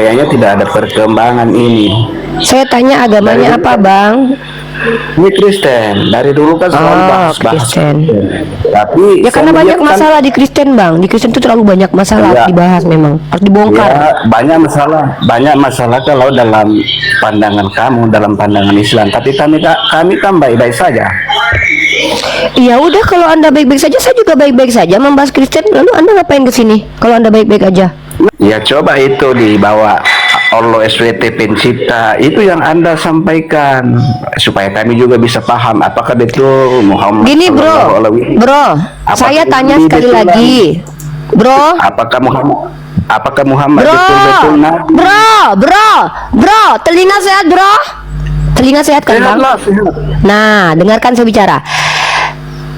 Kayaknya tidak ada perkembangan ini. Saya tanya agamanya apa, Bang? Ini Kristen, dari dulu kan selalu bahas-bahas Kristen. Tapi Ya karena banyak kan, masalah di Kristen, Bang. Di Kristen itu terlalu banyak masalah harus dibahas, memang harus dibongkar. Ya, banyak masalah kalau dalam pandangan kamu, dalam pandangan Islam. Tapi kami kan baik-baik saja. Iya udah, kalau Anda baik-baik saja, saya juga baik-baik saja membahas Kristen. Lalu Anda ngapain ke sini? Kalau Anda baik-baik aja. Ya coba itu dibawa Allah SWT pencipta, itu yang Anda sampaikan supaya kami juga bisa paham apakah betul Muhammad. Gini bro, saya tanya sekali lagi, bro. Apakah Muhammad bro, betul-betul nabi? Bro, telinga sehat bro? Telinga sehat kan bang? Nah, dengarkan saya bicara.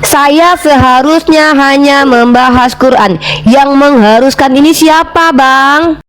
Saya seharusnya hanya membahas Quran. Yang mengharuskan ini siapa bang?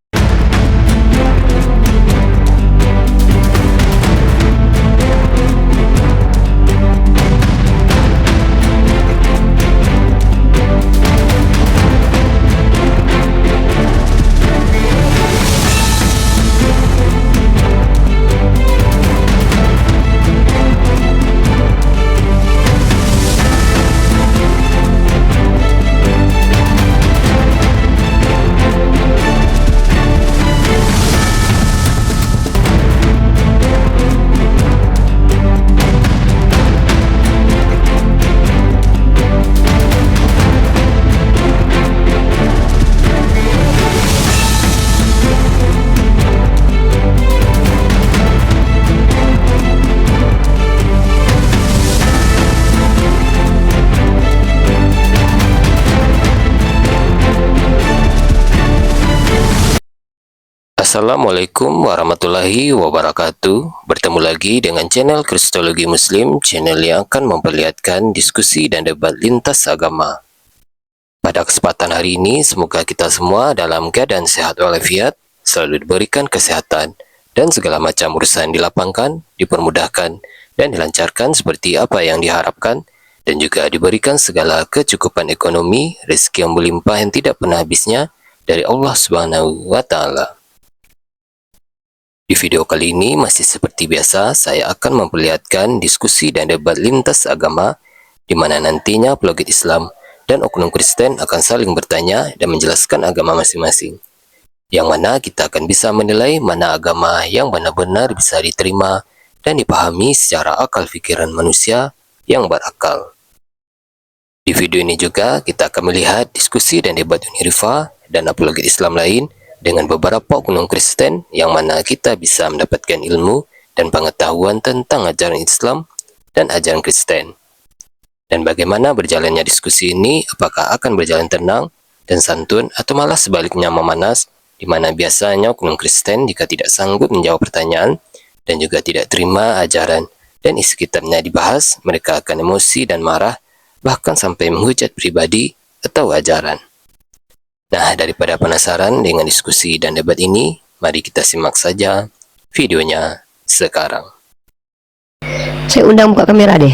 Assalamualaikum warahmatullahi wabarakatuh. Bertemu lagi dengan channel Kristologi Muslim, channel yang akan memperlihatkan diskusi dan debat lintas agama. Pada kesempatan hari ini, semoga kita semua dalam keadaan sehat walafiat, selalu diberikan kesehatan, dan segala macam urusan dilapangkan, dipermudahkan, dan dilancarkan seperti apa yang diharapkan, dan juga diberikan segala kecukupan ekonomi, rezeki yang melimpah yang tidak pernah habisnya dari Allah Subhanahu wa Ta'ala. Di video kali ini masih seperti biasa, saya akan memperlihatkan diskusi dan debat lintas agama, di mana nantinya apologet Islam dan oknum Kristen akan saling bertanya dan menjelaskan agama masing-masing. Yang mana kita akan bisa menilai mana agama yang benar-benar bisa diterima dan dipahami secara akal pikiran manusia yang berakal. Di video ini juga kita akan melihat diskusi dan debat Unirifa dan apologet Islam lain dengan beberapa oknum Kristen yang mana kita bisa mendapatkan ilmu dan pengetahuan tentang ajaran Islam dan ajaran Kristen. Dan bagaimana berjalannya diskusi ini, apakah akan berjalan tenang dan santun atau malah sebaliknya memanas, di mana biasanya oknum Kristen jika tidak sanggup menjawab pertanyaan dan juga tidak terima ajaran dan isi kitabnya dibahas, mereka akan emosi dan marah, bahkan sampai menghujat pribadi atau ajaran. Nah, daripada penasaran dengan diskusi dan debat ini, mari kita simak saja videonya sekarang. Saya undang buka kamera deh.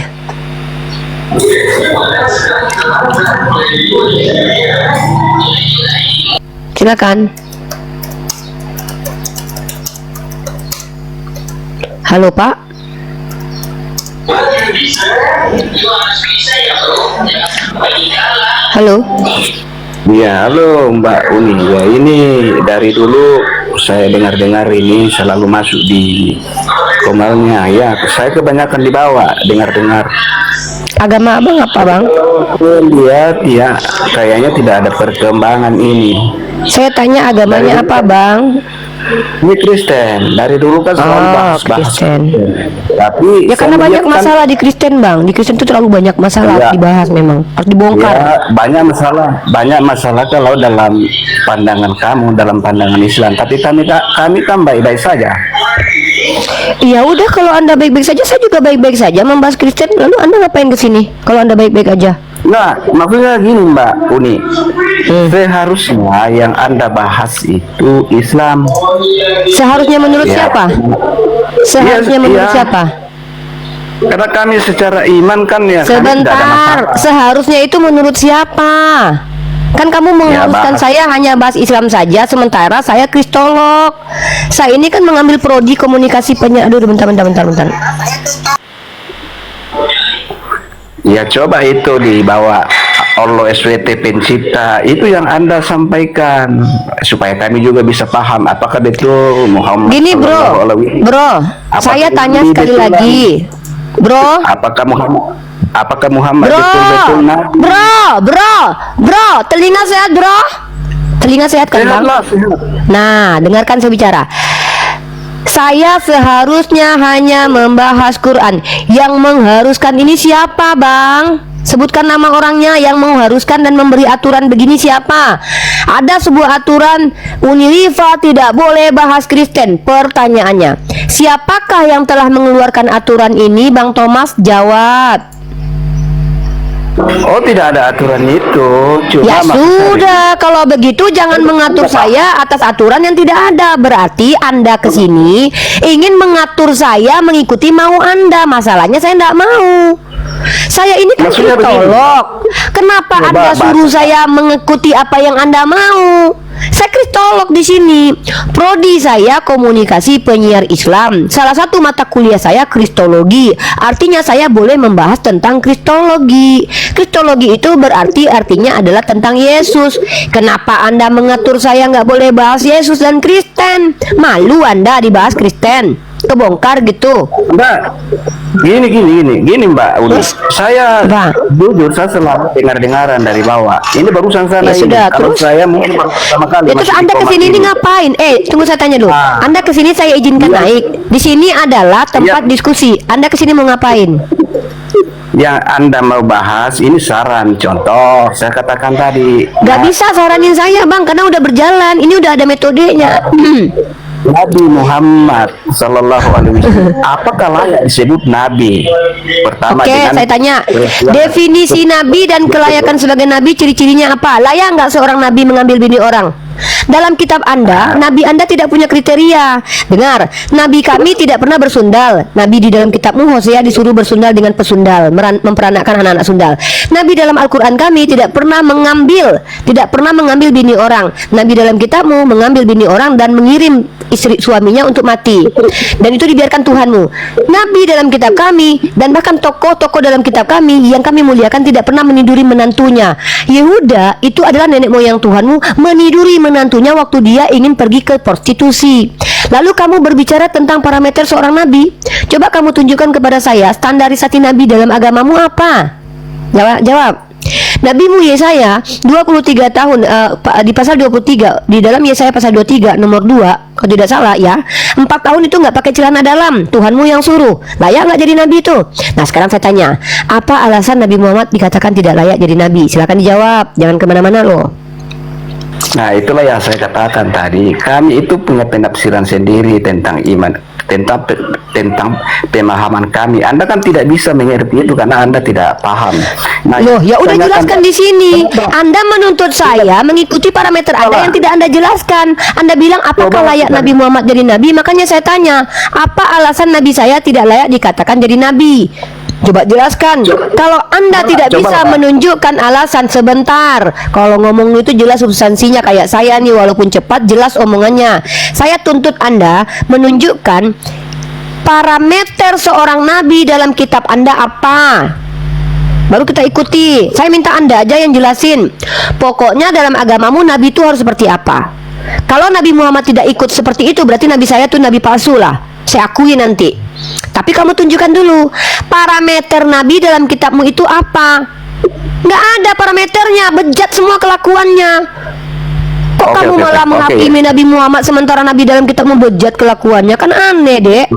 Silakan. Halo Pak. Halo. Ya, halo Mbak Uni. Ya, ini dari dulu saya dengar-dengar ini selalu masuk di komalnya. Ya, saya kebanyakan dibawa dengar-dengar. Agama abang apa bang? Lihat ya, kayaknya tidak ada perkembangan ini. Saya tanya agamanya apa bang? Ini Kristen, dari dulu kan selalu bahas-bahas. Kristen. Tapi ya karena banyak masalah di Kristen bang. Di Kristen itu terlalu banyak masalah harus dibahas, memang harus dibongkar. Ya, banyak masalah kalau dalam pandangan kamu, dalam pandangan Islam. Tapi kami kan baik-baik saja. Iya udah, kalau Anda baik-baik saja, saya juga baik-baik saja membahas Kristen. Lalu Anda ngapain ke sini? Kalau Anda baik-baik aja. Nah, maksudnya gini Mbak Uni, seharusnya yang Anda bahas itu Islam. Seharusnya menurut siapa? Seharusnya menurut siapa? Karena kami secara iman kan ya. Sebentar, seharusnya itu menurut siapa? Kan kamu mengharuskan bahas. saya hanya bahas Islam saja, sementara saya kristolog. Saya ini kan mengambil prodi komunikasi Aduh, bentar. Ya coba itu dibawa Allah SWT pencipta, itu yang Anda sampaikan supaya kami juga bisa paham apakah betul Muhammad. Gini bro, saya tanya ini sekali betul lagi, bro. Apakah Muhammad Bro, betul nabi? bro, telinga sehat bro, telinga sehat kan bang? Nah, dengarkan saya bicara. Saya seharusnya hanya membahas Quran. Yang mengharuskan ini siapa bang? Sebutkan nama orangnya yang mengharuskan dan memberi aturan begini siapa? Ada sebuah aturan Unilifa tidak boleh bahas Kristen. Pertanyaannya, siapakah yang telah mengeluarkan aturan ini? Bang Thomas jawab. Oh, tidak ada aturan itu. Cuma Ya sudah, kalau begitu jangan mengatur saya atas aturan yang tidak ada. Berarti Anda kesini ingin mengatur saya mengikuti mau Anda. Masalahnya saya tidak mau. Saya ini kan Maksudnya kristolog. Kenapa Ya, Anda suruh saya mengikuti apa yang Anda mau? Saya kristolog di sini. Prodi saya komunikasi penyiar Islam. Salah satu mata kuliah saya kristologi. Artinya saya boleh membahas tentang kristologi. Kristologi itu artinya adalah tentang Yesus. Kenapa Anda mengatur saya nggak boleh bahas Yesus dan Kristen? Malu Anda dibahas Kristen? Kebongkar gitu. Mbak, gini Mbak Uli. Saya jujur saya selalu dengar-dengaran dari bawah. Ini barusan sana Ya ini. sudah, Kalau terus? saya mungkin baru pertama kali. Ya, terus masih Anda di kesini Komas ini ngapain? Tunggu saya tanya dulu. Ah. Anda kesini saya izinkan Iya. naik. Di sini adalah tempat diskusi. Anda kesini mau ngapain? Yang Anda mau bahas ini saran contoh. Saya katakan tadi. Gak bisa saranin saya bang, karena udah berjalan. Ini udah ada metodenya. Nabi Muhammad Sallallahu Alaihi Wasallam, apakah layak disebut Nabi? Pertama, Oke, saya tanya, definisi Nabi dan kelayakan sebagai Nabi, ciri-cirinya apa? Layak nggak seorang Nabi mengambil bini orang? Dalam kitab Anda, Nabi Anda tidak punya kriteria. Dengar, Nabi kami tidak pernah bersundal. Nabi di dalam kitabmu Hosea disuruh bersundal dengan pesundal, memperanakkan anak-anak sundal. Nabi dalam Al-Quran kami tidak pernah mengambil bini orang. Nabi dalam kitabmu mengambil bini orang dan mengirim istri suaminya untuk mati. Dan itu dibiarkan Tuhanmu. Nabi dalam kitab kami dan bahkan tokoh-tokoh dalam kitab kami yang kami muliakan tidak pernah meniduri menantunya. Yehuda itu adalah nenek moyang Tuhanmu meniduri menantunya waktu dia ingin pergi ke prostitusi. Lalu kamu berbicara tentang parameter seorang nabi. Coba kamu tunjukkan kepada saya standarisasi nabi dalam agamamu apa? Jawab. Nabimu Yesaya 23 tahun di pasal 23 di dalam Yesaya pasal 23 nomor 2 kalau tidak salah ya, 4 tahun itu nggak pakai celana dalam. Tuhanmu yang suruh. Layak nggak jadi nabi itu? Nah sekarang saya tanya, apa alasan Nabi Muhammad dikatakan tidak layak jadi nabi? Silakan dijawab, jangan kemana-mana loh. Nah, itulah yang saya katakan tadi. Kami itu punya penafsiran sendiri tentang iman, tentang pemahaman kami. Anda kan tidak bisa mengerti itu karena Anda tidak paham. Nah, Loh, ya udah jelaskan di sini. Anda menuntut saya mengikuti parameter Anda yang tidak Anda jelaskan. Anda bilang apakah layak Nabi Muhammad jadi nabi? Makanya saya tanya, apa alasan nabi saya tidak layak dikatakan jadi nabi? Coba jelaskan. Kalau Anda tidak bisa menunjukkan alasan, sebentar. Kalau ngomong itu jelas substansinya, kayak saya nih, walaupun cepat jelas omongannya. Saya tuntut Anda menunjukkan parameter seorang nabi dalam kitab Anda apa. Baru kita ikuti. Saya minta Anda aja yang jelasin. Pokoknya dalam agamamu nabi itu harus seperti apa. Kalau Nabi Muhammad tidak ikut seperti itu, berarti nabi saya tuh nabi palsu lah. Saya akui nanti. Tapi kamu tunjukkan dulu parameter nabi dalam kitabmu itu apa. Nggak ada parameternya, bejat semua kelakuannya. Kok kamu malah menghakimi Nabi Muhammad sementara nabi dalam kitabmu bejat kelakuannya? Kan aneh, Dek.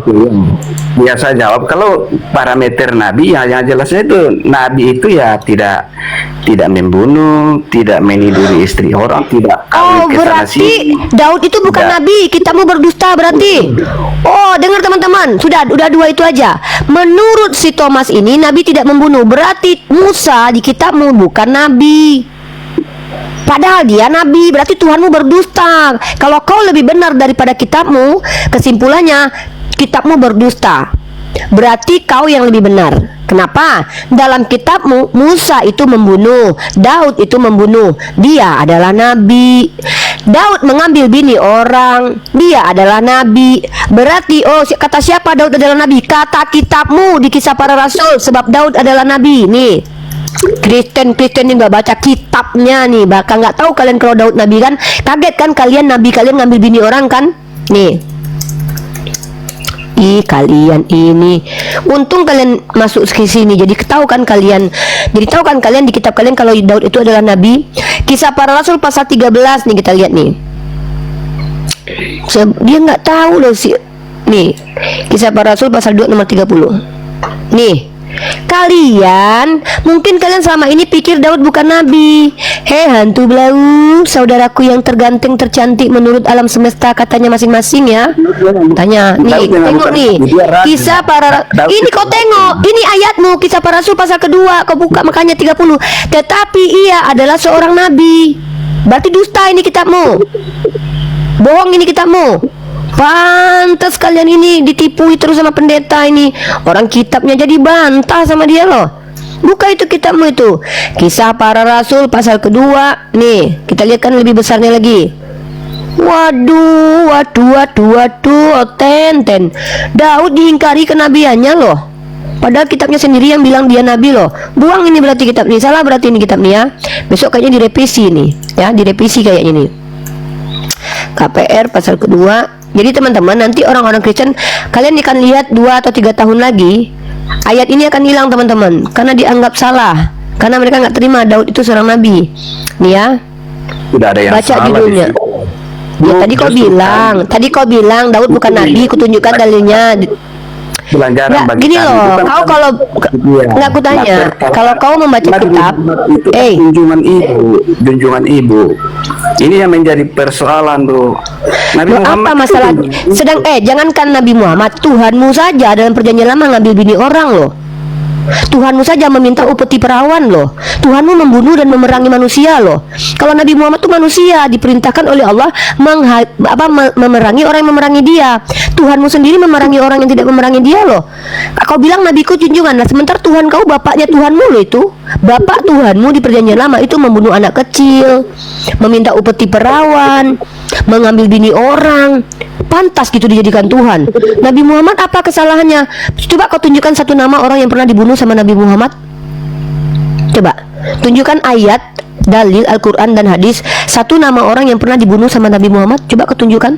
Ya, saya jawab, kalau parameter nabi yang jelasnya itu nabi itu ya tidak membunuh, tidak meniduri istri orang, tidak Oh, kawin kesana berarti sini. Daud itu bukan nabi, kitabmu berdusta berarti. Oh, dengar teman-teman, udah dua itu aja. Menurut si Thomas ini nabi tidak membunuh, berarti Musa di kitabmu bukan nabi. Padahal dia nabi, berarti Tuhanmu berdusta. Kalau kau lebih benar daripada kitabmu, kesimpulannya kitabmu berdusta. Berarti kau yang lebih benar. Kenapa? Dalam kitabmu Musa itu membunuh, Daud itu membunuh. Dia adalah nabi. Daud mengambil bini orang, dia adalah nabi. Berarti kata siapa Daud adalah nabi? Kata kitabmu di Kisah Para Rasul, sebab Daud adalah nabi. Nih, Kristen ini nggak baca kitabnya nih, bakal nggak tahu kalian kalau Daud nabi kan. Kaget kan kalian, nabi kalian ngambil bini orang kan? Nih, kalian ini untung kalian masuk ke sini, jadi tahu kan kalian di kitab kalian kalau Daud itu adalah nabi. Kisah Para Rasul pasal 13 nih, kita lihat nih. Dia nggak tahu loh sih. Nih, Kisah Para Rasul pasal 2 nomor 30. Nih, mungkin kalian selama ini pikir Daud bukan nabi. Hei hantu belau, saudaraku yang terganteng tercantik menurut alam semesta, katanya masing-masing ya. Tanya, nih, tengok nih. Kisah Para ini kau tengok, ini ayatmu Kisah Para Rasul pasal kedua, kau buka makanya 30. Tetapi ia adalah seorang nabi. Berarti dusta ini kitabmu. Bohong ini kitabmu. Pantas kalian ini ditipui terus sama pendeta ini. Orang kitabnya jadi bantah sama dia loh. Buka itu kitabmu itu, Kisah Para Rasul pasal kedua. Nih, kita lihat kan lebih besarnya lagi. Waduh, ten. Daud diingkari kenabiannya loh. Padahal kitabnya sendiri yang bilang dia nabi loh. Buang ini berarti kitab ini. Salah berarti ini kitab nih ya. Besok kayaknya direvisi nih. Ya, direvisi kayaknya nih. KPR pasal kedua. Jadi teman-teman, nanti orang-orang Kristen kalian akan lihat 2 atau 3 tahun lagi ayat ini akan hilang teman-teman, karena dianggap salah, karena mereka nggak terima Daud itu seorang nabi. Nih ya, Tidak ada yang baca salah judulnya. Ya, tadi kau bilang Daud bukan nabi, kutunjukkan dalilnya. Belanjaran Nggak, gini loh, kau kalau nggak aku tanya, kalau kau membaca kitab, junjungan ibu, ini yang menjadi persoalan tuh. Nabi Muhammad apa masalahnya? Jangankan Nabi Muhammad, Tuhanmu saja dalam perjanjian lama ngambil bini orang loh. Tuhanmu saja meminta upeti perawan loh. Tuhanmu membunuh dan memerangi manusia loh. Kalau Nabi Muhammad itu manusia, diperintahkan oleh Allah memerangi orang yang memerangi dia. Tuhanmu sendiri memerangi orang yang tidak memerangi dia loh. Kau bilang nabiku junjungan, nah sementara Tuhan kau bapaknya Tuhanmu loh itu. Bapak Tuhanmu di perjanjian lama itu membunuh anak kecil, meminta upeti perawan, mengambil bini orang. Pantas gitu dijadikan Tuhan. Nabi Muhammad apa kesalahannya? Coba kau tunjukkan satu nama orang yang pernah dibunuh sama Nabi Muhammad. Coba tunjukkan ayat, dalil Al-Quran dan hadis, satu nama orang yang pernah dibunuh sama Nabi Muhammad. Coba kau tunjukkan.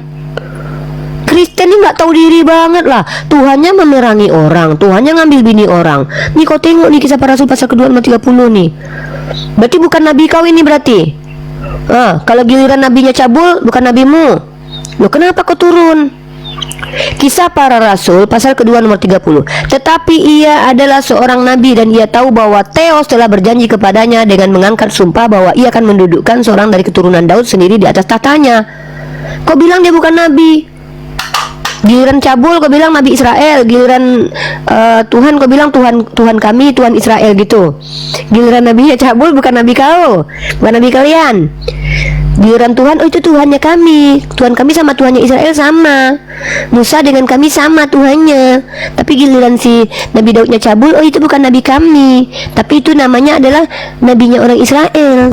Kristen ini nggak tahu diri banget lah. Tuhannya memerangi orang, Tuhannya ngambil bini orang. Nih kau tengok nih Kisah Para Rasul pasal kedua nomor 30 nih. Berarti bukan nabi kau ini berarti. Kalau giliran nabinya cabul, bukan nabimu. Loh, kenapa kau turun? Kisah Para Rasul pasal kedua nomor 30. Tetapi ia adalah seorang nabi dan ia tahu bahwa Theos telah berjanji kepadanya dengan mengangkat sumpah bahwa ia akan mendudukkan seorang dari keturunan Daud sendiri di atas tahtanya. Kau bilang dia bukan nabi. Giliran cabul kau bilang nabi Israel. Giliran Tuhan kau bilang Tuhan kami, Tuhan Israel gitu. Giliran nabinya cabul, bukan nabi kau, bukan nabi kalian. Giliran Tuhan, itu Tuhannya kami. Tuhan kami sama Tuhannya Israel sama. Musa dengan kami sama Tuhannya. Tapi giliran si Nabi Daudnya cabul, itu bukan nabi kami, tapi itu namanya adalah nabinya orang Israel.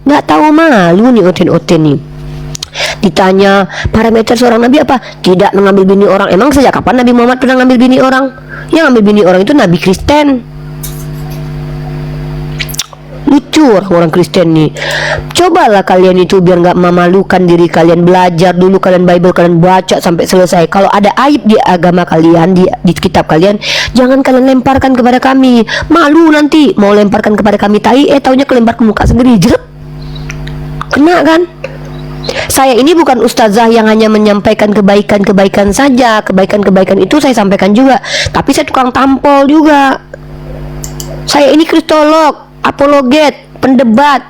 Nggak tahu malu nih oten-oten nih. Ditanya parameter seorang nabi apa? Tidak mengambil bini orang. Emang sejak kapan Nabi Muhammad pernah ngambil bini orang? Yang ngambil bini orang itu nabi Kristen. Lucu orang Kristen nih. Cobalah kalian itu biar nggak memalukan diri kalian, belajar dulu kalian Bible, kalian baca sampai selesai. Kalau ada aib di agama kalian, di kitab kalian, jangan kalian lemparkan kepada kami. Malu nanti mau lemparkan kepada kami tai, taunya kelempar ke muka sendiri, jerep. Kena kan? Saya ini bukan ustazah yang hanya menyampaikan kebaikan-kebaikan saja. Kebaikan-kebaikan itu saya sampaikan juga, tapi saya tukang tampol juga. Saya ini kristolog, apologet, pendebat.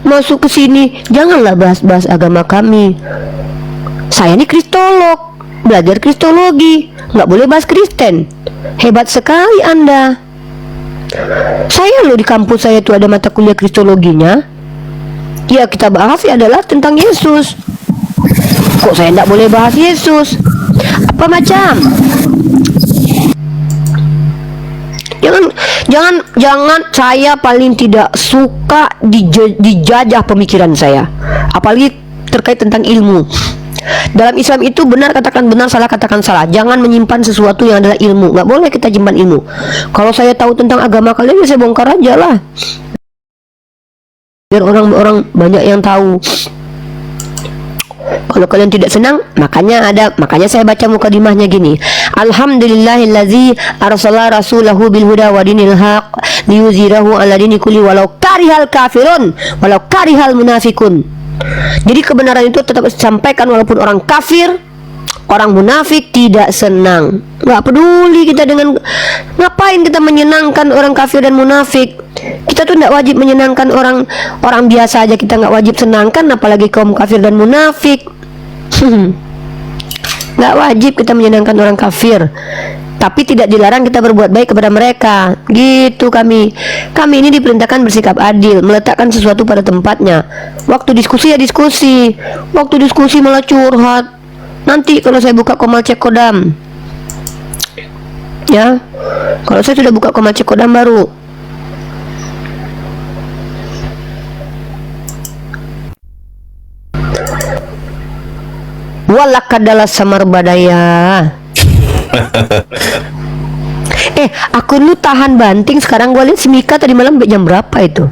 Masuk ke sini janganlah bahas-bahas agama kami. Saya ini kristolog, belajar kristologi, nggak boleh bahas Kristen. Hebat sekali Anda. Saya loh di kampus saya itu ada mata kuliah kristologinya. Ya kita bahas adalah tentang Yesus. Kok saya tidak boleh bahas Yesus? Apa macam? Jangan saya paling tidak suka dijajah pemikiran saya, apalagi terkait tentang ilmu. Dalam Islam itu benar katakan benar, salah katakan salah. Jangan menyimpan sesuatu yang adalah ilmu. Nggak boleh kita simpan ilmu. Kalau saya tahu tentang agama kalian, ya saya bongkar aja lah, biar orang-orang banyak yang tahu. Kalau kalian tidak senang, makanya saya baca mukadimahnya gini. Alhamdulillahillazi arsala rasulahu bil huda wa dinil haq liyuzhirahu ala dini kulli walau karihal kafirun walau karihal munafikun. Jadi kebenaran itu tetap disampaikan walaupun orang kafir, orang munafik tidak senang. Nggak peduli kita dengan ngapain kita menyenangkan orang kafir dan munafik. Kita tuh nggak wajib menyenangkan orang biasa aja, kita nggak wajib senangkan, apalagi kaum kafir dan munafik. Nggak wajib kita menyenangkan orang kafir, tapi tidak dilarang kita berbuat baik kepada mereka. Gitu kami ini diperintahkan bersikap adil, meletakkan sesuatu pada tempatnya. Waktu diskusi ya diskusi, waktu diskusi malah curhat. Nanti kalau saya buka Komal Cek Kodam, ya, kalau saya sudah buka Komal Cek Kodam baru. Walakadalah samar badaya. Akun lu tahan banting sekarang. Gua lihat si Mika tadi malam jam berapa itu?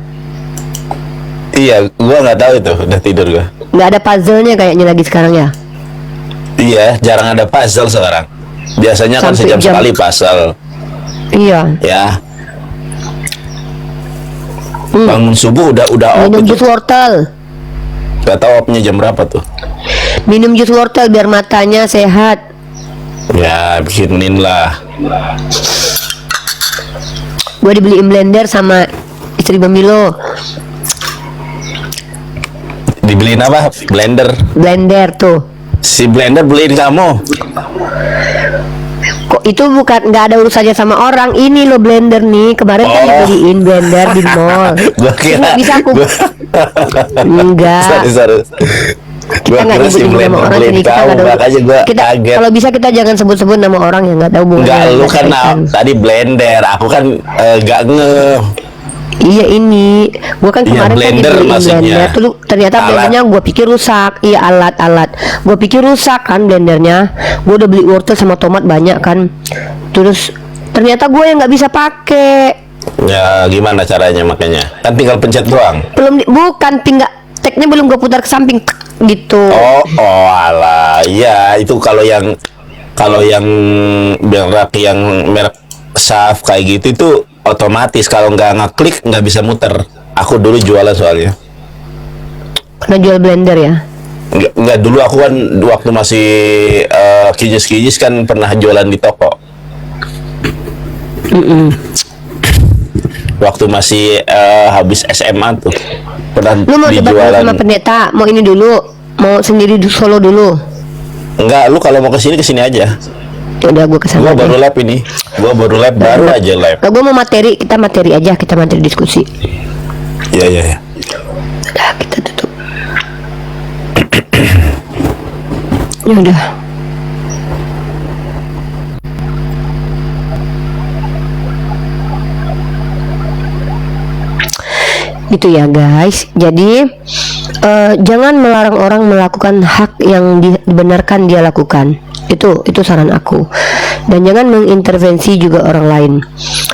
Iya, gua nggak tahu itu, udah tidur gua. Nggak ada puzzle-nya kayaknya lagi sekarang ya. Iya, jarang ada puzzle sekarang. Biasanya kan Sampai sejam jam. sekali puzzle. Iya. Ya. Bangun subuh udah Minum off jus itu. wortel. Gak tahu opnya jam berapa tuh. Minum jus wortel biar matanya sehat. Ya, bikinin lah. Gue dibeliin blender sama istri Bambilo. Dibeliin apa? Blender tuh. Si blender beliin kamu. Kok itu bukan, nggak ada urusannya sama orang. Ini lo blender nih, kemarin kan dibeliin blender di mall. Gua kira Nggak bisa aku. Enggak. Sorry. Kita nggak nyebutin nama orang ini. Kalau bisa kita jangan sebut-sebut nama orang yang nggak tahu hubungannya. Enggak, lu kan kaitan. tadi blender, aku kan nggak Iya ini, gua kan Iya, kemarin kan blender dibeliin maksudnya. blender, tuh ternyata Alat. blendernya gua pikir rusak. Iya alat. Gua pikir rusak kan blendernya. Gua udah beli wortel sama tomat banyak kan. Terus ternyata gua yang nggak bisa pakai. Ya, gimana caranya makanya? Kan tinggal pencet doang. Bukan tinggal tagnya belum gua putar ke samping gitu. Oh, alah. Ya, itu kalau yang merek Saf kayak gitu itu otomatis kalau nggak ngeklik nggak bisa muter. Aku dulu jualan soalnya. Karena jual blender ya. Nggak dulu aku kan waktu masih kijis kan pernah jualan di toko. Waktu masih habis SMA tuh pernah Lu mau debat dijualan. sama pendeta? Mau ini dulu? Mau sendiri solo dulu? Enggak, lu kalau mau kesini aja. Ya udah gua kesana. Gua deh. baru lab ini. Baru aja lab. Gua mau materi, kita materi diskusi. Iya. Udah kita tutup. Ya udah. Gitu ya guys. Jadi jangan melarang orang melakukan hak yang dibenarkan dia lakukan. Itu saran aku. Dan jangan mengintervensi juga orang lain.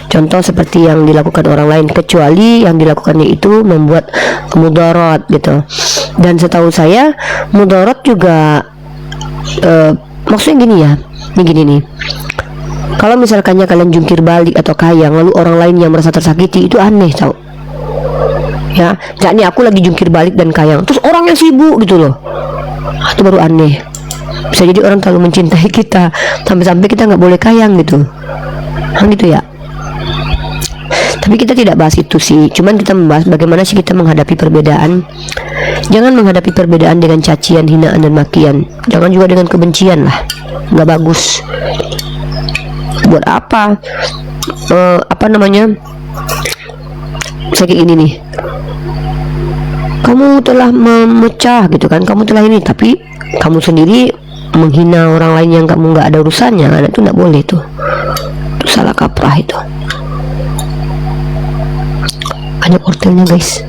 Contoh seperti yang dilakukan orang lain, kecuali yang dilakukannya itu membuat mudarat gitu. Dan setahu saya mudarat juga maksudnya gini ya. Gini nih. Kalau misalkannya kalian jungkir balik atau kayang lalu orang lain yang merasa tersakiti, itu aneh tau. Ya, nih aku lagi jungkir balik dan kayang, terus orang yang sibuk gitu loh, itu baru aneh. Bisa jadi orang terlalu mencintai kita sampai-sampai kita nggak boleh kayang gitu, gitu ya. Tapi kita tidak bahas itu sih, cuman kita membahas bagaimana sih kita menghadapi perbedaan. Jangan menghadapi perbedaan dengan cacian, hinaan dan makian. Jangan juga dengan kebencian lah, nggak bagus. Buat apa? Apa namanya? Saya kayak gini nih, kamu telah memecah gitu kan, kamu telah ini, tapi kamu sendiri menghina orang lain yang kamu nggak ada urusannya, kan itu nggak boleh tuh. Itu salah kaprah itu. Banyak ortelnya guys.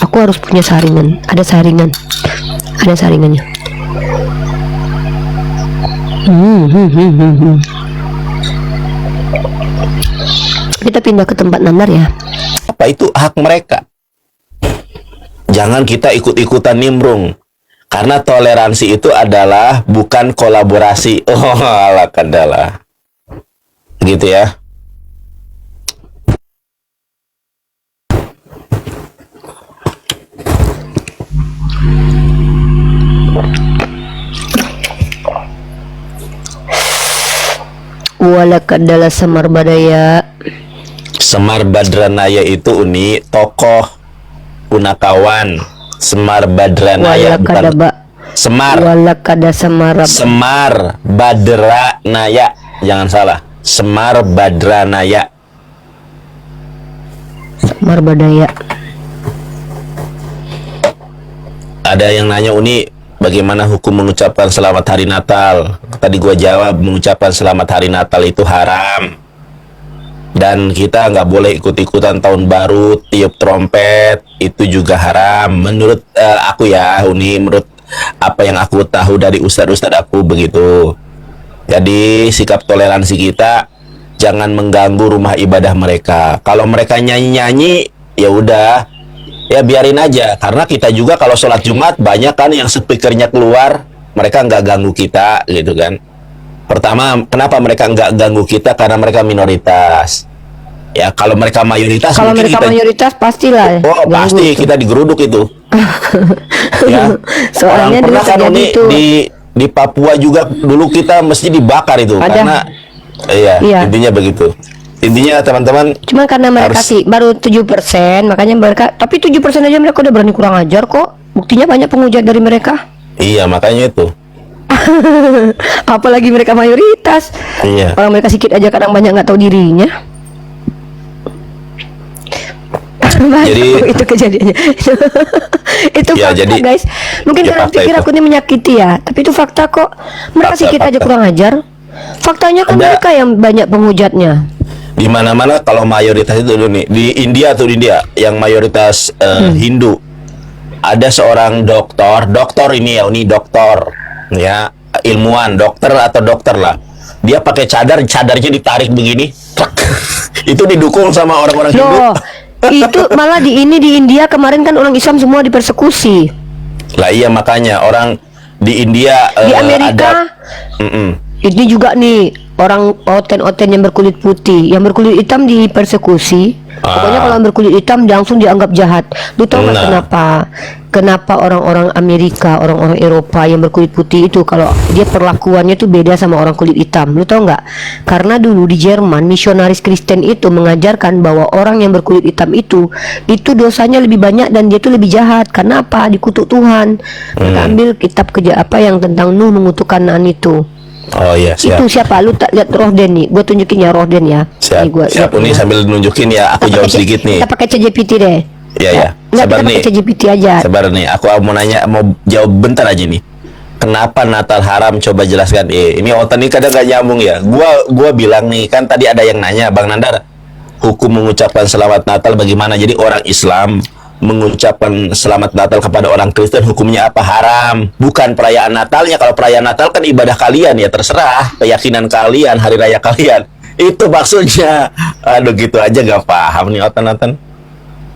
Aku harus punya saringan. Ada saringannya. Kita pindah ke tempat Nandar ya. Apa itu hak mereka? Jangan kita ikut-ikutan nimbrung. Karena toleransi itu adalah bukan kolaborasi. Oh, ala kadalah. Gitu ya. Walakadala Semar Badaya. Semar Badranaya itu Uni tokoh punakawan. Semar Badranaya bukan Walakadaba. Semar. Walakada Semar. Semar Badranaya, jangan salah. Semar Badranaya. Semar Badaya. Ada yang nanya Uni, bagaimana hukum mengucapkan selamat hari Natal? Tadi gua jawab, mengucapkan selamat hari Natal itu haram. Dan kita nggak boleh ikut-ikutan tahun baru, tiup trompet, itu juga haram. Menurut aku ya, Uni, menurut apa yang aku tahu dari ustadz-ustadz aku begitu. Jadi sikap toleransi kita jangan mengganggu rumah ibadah mereka. Kalau mereka nyanyi-nyanyi, ya udah, ya biarin aja. Karena kita juga kalau sholat Jumat banyak kan yang speakernya keluar, mereka nggak ganggu kita, gitu kan. Pertama, kenapa mereka nggak ganggu kita? Karena mereka minoritas. Ya, kalau mereka mayoritas, Kalau mungkin mereka kita, mayoritas pastilah. oh ganggu pasti itu. kita digeruduk itu. Ya. Soalnya Orang dulu pernah kan terjadi Uni, itu. di Papua juga dulu kita mesti dibakar itu. Ada. Karena iya, Iya. intinya begitu. Intinya teman-teman, Cuma karena mereka harus- sih baru 7%, makanya mereka, tapi 7% aja mereka udah berani kurang ajar kok. Buktinya banyak penghujat dari mereka. iya makanya itu. Apalagi mereka mayoritas. Iya. Orang mereka sedikit aja kadang banyak nggak tahu dirinya. Jadi- itu kejadiannya. Itu Ya, fakta jadi- guys. Mungkin ya, kalian fakta pikir itu. aku ini menyakiti ya, tapi itu fakta kok. Mereka Fakta, sedikit aja fakta. kurang ajar. Faktanya kan Ada- mereka yang banyak penghujatnya. Di mana-mana kalau mayoritas itu dulu nih, di India yang mayoritas Hindu. Ada seorang dokter ini ya, ini dokter ya, ilmuwan, dokter atau dokter lah. Dia pakai cadarnya ditarik begini. Itu didukung sama orang-orang Hindu. Loh, itu malah di India kemarin kan orang Islam semua dipersekusi. Lah iya makanya orang di India Di Amerika ada ini juga nih orang oten-oten yang berkulit putih, yang berkulit hitam dipersekusi. Pokoknya kalau yang berkulit hitam langsung dianggap jahat. Lu tahu nggak Nah. kenapa orang-orang Amerika, orang-orang Eropa yang berkulit putih itu kalau dia perlakuannya tuh beda sama orang kulit hitam? Lu tahu nggak? Karena dulu di Jerman misionaris Kristen itu mengajarkan bahwa orang yang berkulit hitam itu dosanya lebih banyak dan dia tuh lebih jahat. Karena apa? Dikutuk Tuhan. Mereka ambil kitab apa yang tentang Nuh mengutuk Kanaan itu. Oh iya, siap. Itu siapa? Lu tak lihat Rohden nih? Gue tunjukin ya Rohden ya. Siap. Nih, gua Siap lihat ini ya. sambil nunjukin ya, aku jawab sedikit nih. Kita pakai ChatGPT deh. Iya ya. Nggak, Sabar kita nih. pakai ChatGPT aja. Sabar nih, aku mau nanya, mau jawab bentar aja nih. Kenapa Natal haram? Coba jelaskan. Ini Otan ini kadang gak nyambung ya. Gua bilang nih, kan tadi ada yang nanya, Bang Nandar, hukum mengucapkan selamat Natal bagaimana? Jadi orang Islam mengucapkan selamat Natal kepada orang Kristen hukumnya apa? Haram. Bukan perayaan Natalnya. Kalau perayaan Natal kan ibadah kalian ya, terserah keyakinan kalian, hari raya kalian. Itu maksudnya. Aduh gitu aja gak paham nih Otan.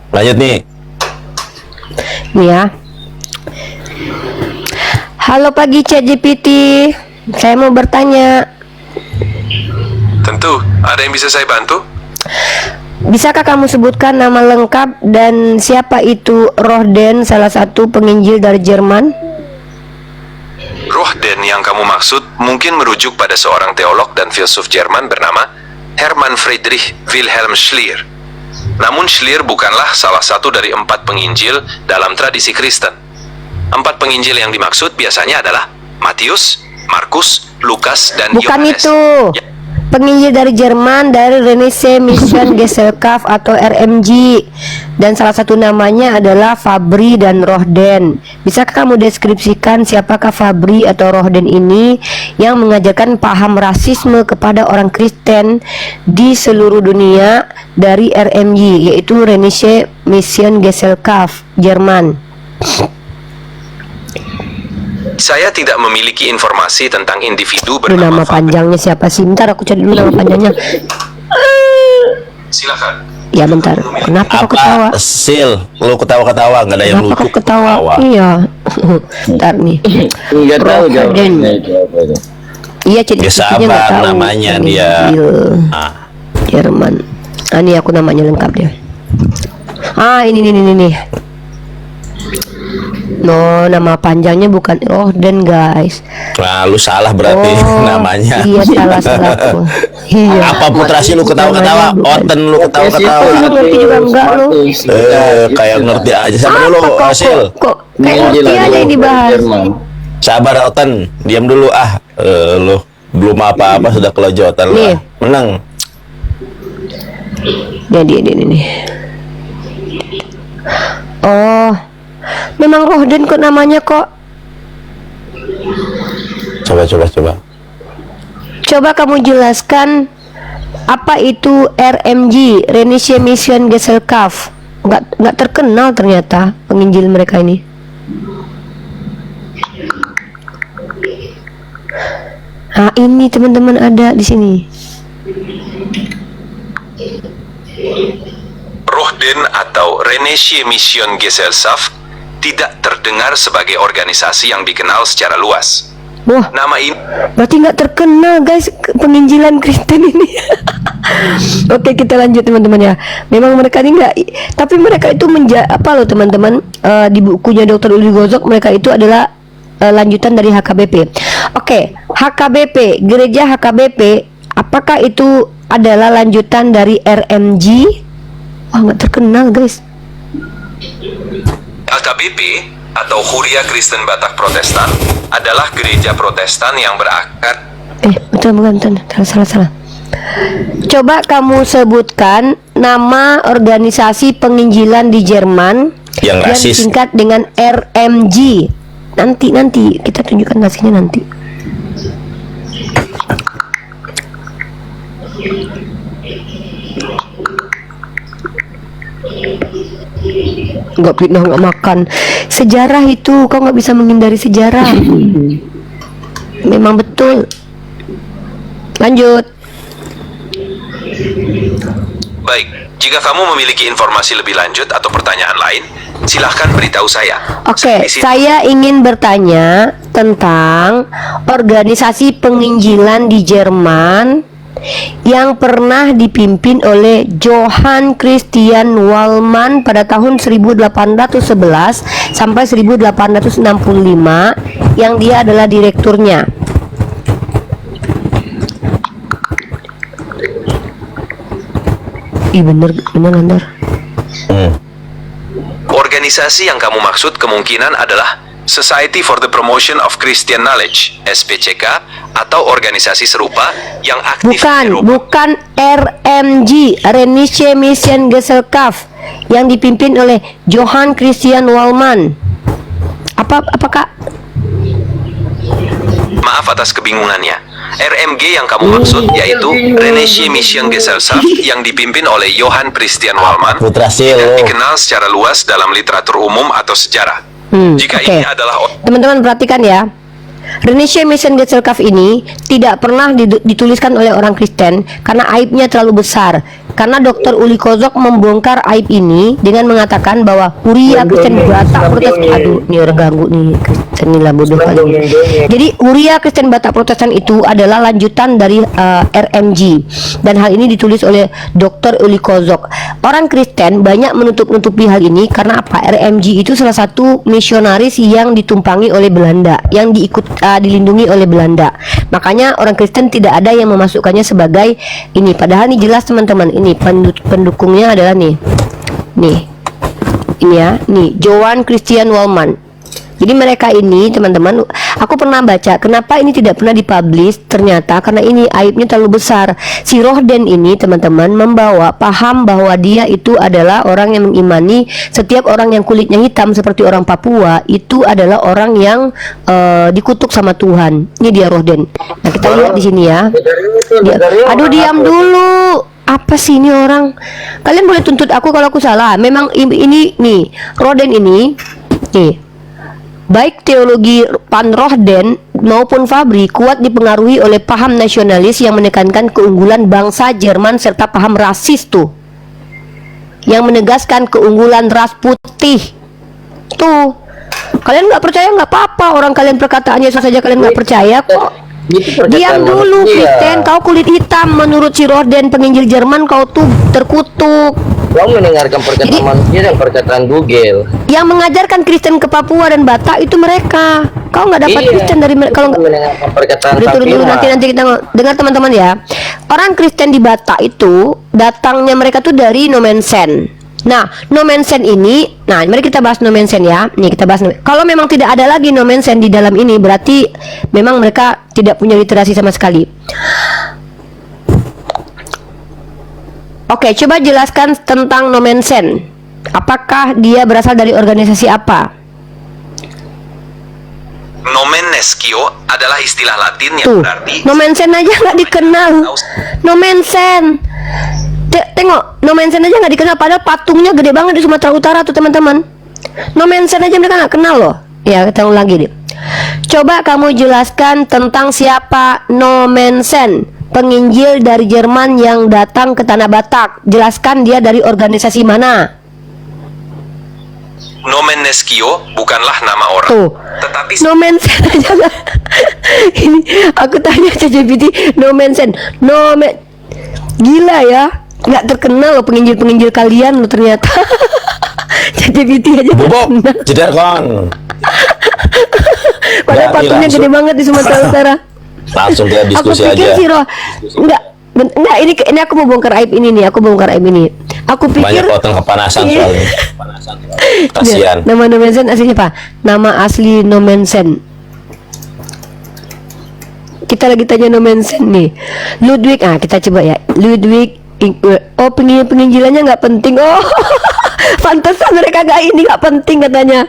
Lanjut nih. Nih ya. Halo pagi ChatGPT. Saya mau bertanya, Tentu, ada yang bisa saya bantu? bisakah kamu sebutkan nama lengkap dan siapa itu Rohden, salah satu penginjil dari Jerman? Rohden yang kamu maksud mungkin merujuk pada seorang teolog dan filsuf Jerman bernama Hermann Friedrich Wilhelm Schleer. Namun Schleer bukanlah salah satu dari 4 penginjil dalam tradisi Kristen. 4 penginjil yang dimaksud biasanya adalah Matius, Markus, Lukas, dan Bukan Yohanes. itu. Ya, penginjil dari Jerman dari Renaissance Mission Gesellschaft atau RMG, dan salah satu namanya adalah Fabri dan Rohden. Bisakah kamu deskripsikan siapakah Fabri atau Rohden ini yang mengajarkan paham rasisme kepada orang Kristen di seluruh dunia dari RMG, yaitu Renaissance Mission Gesellschaft Jerman? Saya tidak memiliki informasi tentang individu Aduh, nama bernama Fabri. panjangnya siapa sih? Bentar aku cari dulu nama panjangnya. Silakan. Ya bentar. Kenapa kau ketawa? Sil, lu ketawa-ketawa, nggak ada yang Kenapa lucu. kau ketawa? Iya. Bentar nih. Nggak tahu Rohden. jawabannya itu apa itu. Iya, Ya ciri-cirinya nggak sabar, tahu. namanya dia. Penginjil Ah, Jerman. Ini aku namanya lengkap dia. Ini. No, nama panjangnya bukan Rohden, guys. nah, lu salah berarti namanya. Iya, salah aku. Iya. Apa Putra sih lu ketawa-ketawa? Namanya bukan. Oten lu ketawa-ketawa. Lu ngerti juga enggak lu? Kayak ngerti aja. Sabar dulu, Apa Asil. kok kayak ngerti Penginjilan aja yang dibahas. Jerman. Sabar Oten, diam dulu lu belum apa-apa sudah kelojotan lu. Nih. Menang. Ini. Oh, memang Rohden kok namanya kok. Coba. Coba kamu jelaskan apa itu RMG, Renaissance Mission Gesellschaft. Nggak terkenal ternyata penginjil mereka ini. Nah, ini teman-teman ada di sini. Rohden atau Renaissance Mission Gesellschaft tidak terdengar sebagai organisasi yang dikenal secara luas. Wah, Nama ini berarti nggak terkenal guys penginjilan Kristen ini. Oke, kita lanjut teman-teman ya. Memang mereka ini nggak, tapi mereka itu apa loh teman-teman, di bukunya Dr. Uli Gozok mereka itu adalah lanjutan dari HKBP. Oke, HKBP, gereja HKBP, apakah itu adalah lanjutan dari RMG? Wah, nggak terkenal guys. HKBP atau Huria Kristen Batak Protestan adalah gereja Protestan yang berakar Bukan, salah. Coba kamu sebutkan nama organisasi penginjilan di Jerman Yang rasis. disingkat dengan RMG. Nanti kita tunjukkan hasilnya nanti. Nggak fitnah, nggak makan. Sejarah itu kau nggak bisa menghindari sejarah. Memang betul. Lanjut. Baik, jika kamu memiliki informasi lebih lanjut atau pertanyaan lain, silahkan beritahu saya. Oke, Di sini- saya ingin bertanya tentang organisasi penginjilan di Jerman yang pernah dipimpin oleh Johann Christian Wallmann pada tahun 1811 sampai 1865, yang dia adalah direkturnya. Bener Nandar. Organisasi yang kamu maksud kemungkinan adalah Society for the Promotion of Christian Knowledge, SPCK, atau organisasi serupa yang aktif di Eropa. Bukan RMG, Renaissance Mission Gesellschaft, yang dipimpin oleh Johann Christian Wallmann. Apakah? Maaf atas kebingungannya. RMG yang kamu maksud yaitu Renaissance Mission Gesellschaft yang dipimpin oleh Johann Christian Wallmann, Putra Sil, tidak lu. dikenal secara luas dalam literatur umum atau sejarah. Jika Oke. ini adalah Teman-teman perhatikan ya. Renaissance Mission Gesellschaft ini tidak pernah dituliskan oleh orang Kristen karena aibnya terlalu besar. Karena Dr. Uli Kozok membongkar aib ini dengan mengatakan bahwa Huria Kristen Batak Protestan, aduh, ini orang ganggu nih, Kristen ini lah bodoh kali. Jadi Huria Kristen Batak Protestan itu adalah lanjutan dari RMG, dan hal ini ditulis oleh Dr. Uli Kozok. Orang Kristen banyak menutup-nutupi hal ini karena apa? RMG itu salah satu misionaris yang ditumpangi oleh Belanda, yang dilindungi oleh Belanda. Makanya orang Kristen tidak ada yang memasukkannya sebagai ini. Padahal ini jelas teman-teman, ini pendukungnya adalah nih ini ya, nih Johann Christian Wallmann. Jadi mereka ini teman-teman, aku pernah baca kenapa ini tidak pernah dipublish. Ternyata karena ini aibnya terlalu besar. Si Rohden ini teman-teman membawa paham bahwa dia itu adalah orang yang mengimani setiap orang yang kulitnya hitam seperti orang Papua itu adalah orang yang dikutuk sama Tuhan. Ini dia Rohden. Nah kita lihat di sini ya. Aduh diam dulu. Apa sih ini orang? Kalian boleh tuntut aku kalau aku salah. Memang ini nih Rohden ini nih. Baik teologi Van Rohden maupun Fabri kuat dipengaruhi oleh paham nasionalis yang menekankan keunggulan bangsa Jerman serta paham rasis tuh, yang menegaskan keunggulan ras putih. Tuh, kalian nggak percaya nggak apa-apa, orang kalian perkataannya saja kalian nggak percaya kok. Diam dulu, Kristen, kau kulit hitam. Menurut si Rohden penginjil Jerman kau tuh terkutuk. Kau mendengarkan perkataan manusia dan perkataan Google. Yang mengajarkan Kristen ke Papua dan Batak itu mereka. Kau nggak dapat Kristen dari mereka. Kalau mendengarkan perkataan dulu nanti kita dengar teman-teman ya. Orang Kristen di Batak itu datangnya mereka tuh dari Nomensen. Nah, Nomensen ini, nah mari kita bahas Nomensen ya. Nih kita bahas. Kalau memang tidak ada lagi Nomensen di dalam ini, berarti memang mereka tidak punya literasi sama sekali. Oke, coba jelaskan tentang Nomensen. Apakah dia berasal dari organisasi apa? Nomen neskio adalah istilah Latin yang Tuh, berarti Nomensen aja nggak dikenal. Nomensen. Tengok, Nomensen aja nggak dikenal. Padahal patungnya gede banget di Sumatera Utara tuh teman-teman. Nomensen aja mereka nggak kenal loh. Ya, kita ulang lagi deh. Coba kamu jelaskan tentang siapa Nomensen, penginjil dari Jerman yang datang ke Tanah Batak. Jelaskan dia dari organisasi mana. Nomen neskio bukanlah nama orang. Tuh, Tetapi Nomensen aja nggak. Ini aku tanya ChatGPT, Nomensen, gila ya, nggak terkenal loh penginjil kalian loh ternyata. ChatGPT aja Bobok, terkenal. jeder kon. Padahal patungnya gede banget di Sumatera Utara. Langsung kita diskusi Aku pikir aja. sih Roh, enggak ini aku mau bongkar aib ini nih, aku bongkar aib ini. Aku pikir Banyak orang kepanasan Iya. soalnya. Kasihan. Nama Nomensen aslinya apa? Nama asli Nomensen. Kita lagi tanya Nomensen nih. Ludwig, kita coba ya. Ludwig, oh penginjilannya nggak penting. Oh, pantesan mereka nggak penting katanya.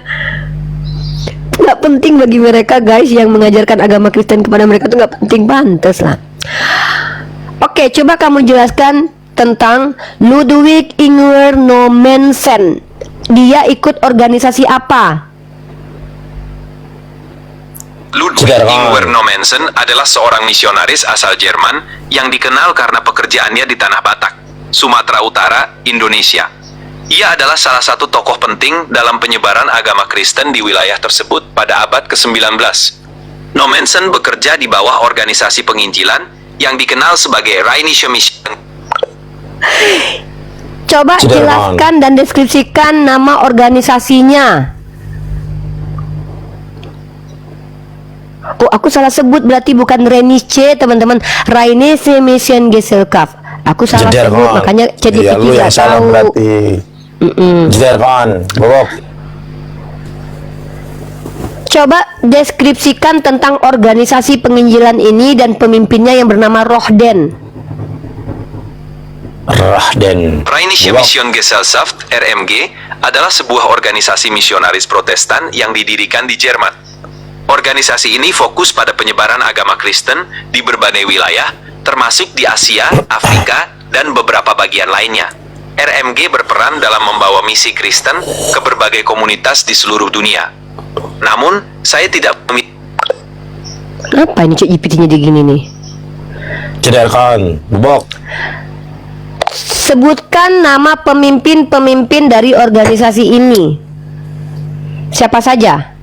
Nggak penting bagi mereka guys yang mengajarkan agama Kristen kepada mereka tuh nggak penting, pantes lah. Oke, coba kamu jelaskan tentang Ludwig Ingwer Nomensen. Dia ikut organisasi apa? Ludwig Ingwer Nomensen adalah seorang misionaris asal Jerman yang dikenal karena pekerjaannya di Tanah Batak, Sumatera Utara, Indonesia. Ia adalah salah satu tokoh penting dalam penyebaran agama Kristen di wilayah tersebut pada abad ke-19. Nomensen bekerja di bawah organisasi penginjilan yang dikenal sebagai Rheinische Mission. Coba jelaskan dan deskripsikan nama organisasinya. Oh, aku salah sebut, berarti bukan Rheinische teman-teman, Rheinische Mission Gesellschaft. Aku salah sebut, makanya ChatGPT Iya, lu yang nggak salah tahu. berarti. Jeder kon, Bobok. Coba deskripsikan tentang organisasi penginjilan ini dan pemimpinnya yang bernama Rohden. Rheinische Mission Gesellschaft (RMG) adalah sebuah organisasi misionaris Protestan yang didirikan di Jerman. Organisasi ini fokus pada penyebaran agama Kristen di berbagai wilayah, termasuk di Asia, Afrika, dan beberapa bagian lainnya. RMG berperan dalam membawa misi Kristen ke berbagai komunitas di seluruh dunia. Namun, saya tidak Apa ini ChatGPT-nya digini nih? Jeder kon, Bobok. Sebutkan nama pemimpin-pemimpin dari organisasi ini. Siapa saja?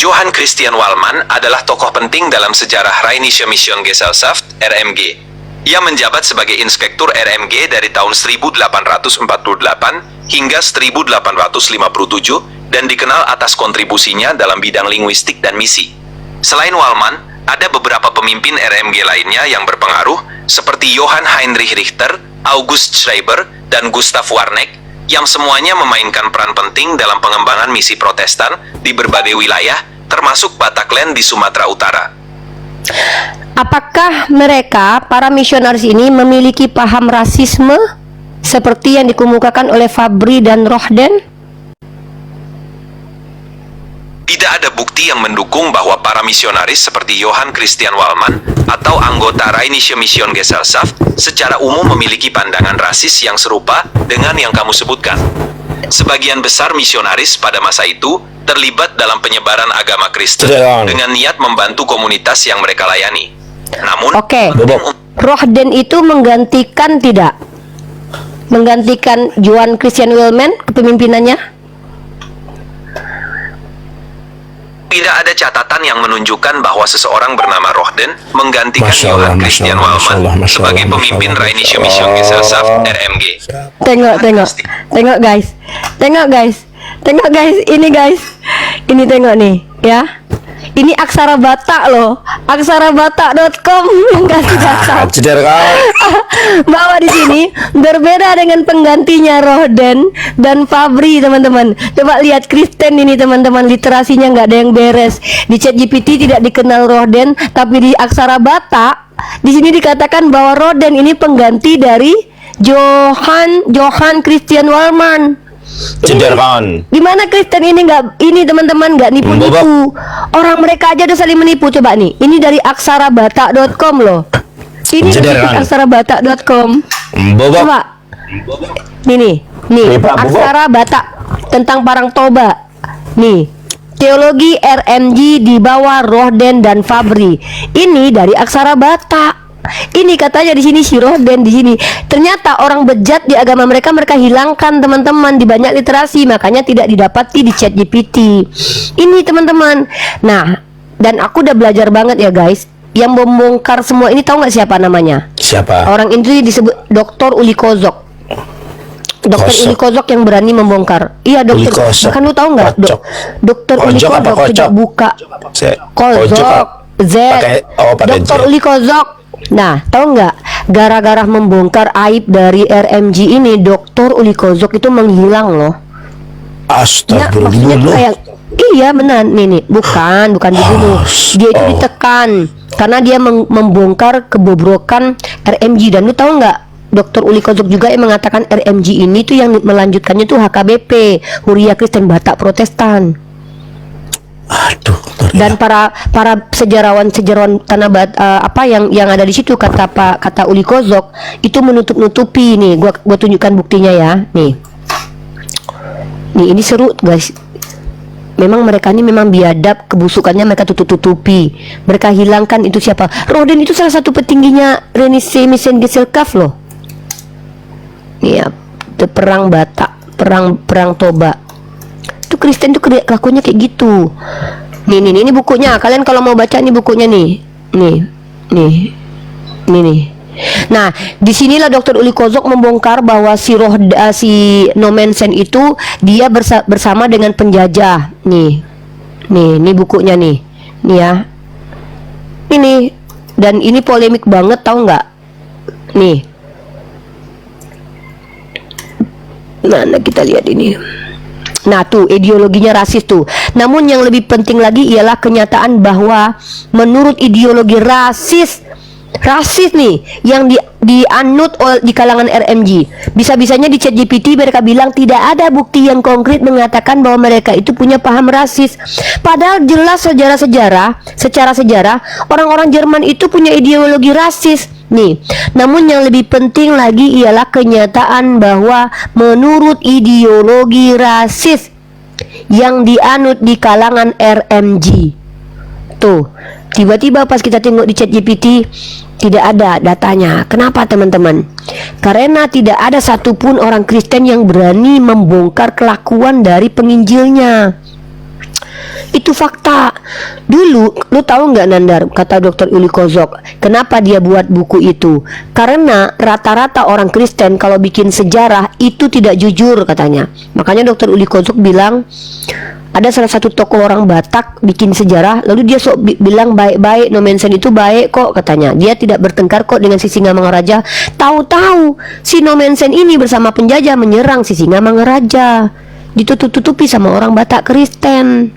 Johann Christian Wallmann adalah tokoh penting dalam sejarah Rheinische Mission Gesellschaft (RMG). Ia menjabat sebagai inspektur RMG dari tahun 1848 hingga 1857 dan dikenal atas kontribusinya dalam bidang linguistik dan misi. Selain Wallmann, ada beberapa pemimpin RMG lainnya yang berpengaruh seperti Johann Heinrich Richter, August Schreiber, dan Gustav Warneck yang semuanya memainkan peran penting dalam pengembangan misi Protestan di berbagai wilayah, termasuk Bataclan di Sumatera Utara. Apakah mereka, para misionaris ini, memiliki paham rasisme seperti yang dikemukakan oleh Fabri dan Rohden? Tidak ada bukti yang mendukung bahwa para misionaris seperti Johann Christian Wallmann atau anggota Rheinische Missionsgesellschaft secara umum memiliki pandangan rasis yang serupa dengan yang kamu sebutkan. Sebagian besar misionaris pada masa itu terlibat dalam penyebaran agama Kristen dengan niat membantu komunitas yang mereka layani. Namun, Rohden itu menggantikan tidak? Menggantikan Johann Christian Wallmann kepemimpinannya? tidak ada catatan yang menunjukkan bahwa seseorang bernama Rohden menggantikan Johann Christian Wallmann sebagai pemimpin Rheinische Missionsgesellschaft RMG. Tengok guys, ini guys, ini tengok nih, ya. Ini aksara Batak loh, aksarabatak.com yang kasih data. Bahwa di sini berbeda dengan penggantinya Rohden dan Fabri, teman-teman. Coba lihat Kristen ini, teman-teman, literasinya nggak ada yang beres. Di ChatGPT tidak dikenal Rohden, tapi di aksara Batak di sini dikatakan bahwa Rohden ini pengganti dari Johann Christian Wallmann. Gimana Kristen ini teman-teman nggak nipu-nipu orang, mereka aja udah saling menipu. Coba nih, ini dari aksarabatak.com loh, ini dari aksarabatak.com. Coba nih aksara Batak tentang Parang Toba nih, teologi RMG di bawah Rohden dan Fabri, ini dari aksara Batak. Ini katanya di sini si Rohden di sini. Ternyata orang bejat di agama mereka hilangkan, teman-teman, di banyak literasi, makanya tidak didapati di ChatGPT. Ini, teman-teman. Nah, dan aku udah belajar banget ya guys. Yang membongkar semua ini, tahu nggak siapa namanya? Siapa? Orang itu disebut Dr. Uli Kozok. Uli Kozok yang berani membongkar. Iya, dokter. Bahkan lu tahu nggak? Dr. Uli Kozok tidak buka Kozok Z. Dr. Uli Kozok. Nah, tahu nggak, gara-gara membongkar aib dari RMG ini, Dr. Uli Kozok itu menghilang loh. Astagfirullah. Iya benar, nih bukan dibunuh. Dia itu ditekan karena dia membongkar kebobrokan RMG. Dan lu tahu nggak, Dr. Uli Kozok juga yang mengatakan RMG ini tuh yang melanjutkannya tuh HKBP, Huria Kristen Batak Protestan. Aduh. Dan para sejarawan tanah yang ada di situ, kata Uli Kozok itu menutup-nutupi. Nih gua tunjukkan buktinya ya. Nih ini seru guys. Memang mereka ini memang biadab, kebusukannya mereka tutup-tutupi. Mereka hilangkan itu siapa? Rohden itu salah satu petingginya Rheinische Missionsgesellschaft loh. Nih ya, perang Batak, perang Toba. Itu Kristen tuh kelakuannya kayak gitu. Nih bukunya. Kalian kalau mau baca nih bukunya nih. Nih. Nah, disinilah Dr. Uli Kozok membongkar bahwa si Nomensen itu dia bersama dengan penjajah. Nih bukunya nih ya. Ini, dan ini polemik banget, tahu nggak? Nih. Mana kita lihat ini. Nah tuh, ideologinya rasis tuh. Namun yang lebih penting lagi ialah kenyataan bahwa menurut ideologi rasis nih yang dianut di kalangan RMG, bisa-bisanya di ChatGPT mereka bilang tidak ada bukti yang konkret mengatakan bahwa mereka itu punya paham rasis. Padahal jelas secara sejarah orang-orang Jerman itu punya ideologi rasis. Nih, namun yang lebih penting lagi ialah kenyataan bahwa menurut ideologi rasis yang dianut di kalangan RMG, tuh, tiba-tiba pas kita tengok di ChatGPT tidak ada datanya. Kenapa teman-teman? Karena tidak ada satupun orang Kristen yang berani membongkar kelakuan dari penginjilnya. Itu fakta. Dulu, lu tahu nggak Nandar, kata Dr. Uli Kozok, kenapa dia buat buku itu? Karena rata-rata orang Kristen kalau bikin sejarah itu tidak jujur katanya. Makanya Dr. Uli Kozok bilang, ada ada salah satu tokoh orang Batak bikin sejarah, lalu dia bilang baik-baik, Nomensen itu baik kok katanya. Dia tidak bertengkar kok dengan si Singamangaraja. Tahu-tahu si Nomensen ini bersama penjajah menyerang si Singamangaraja. Ditutup-tutupi sama orang Batak Kristen.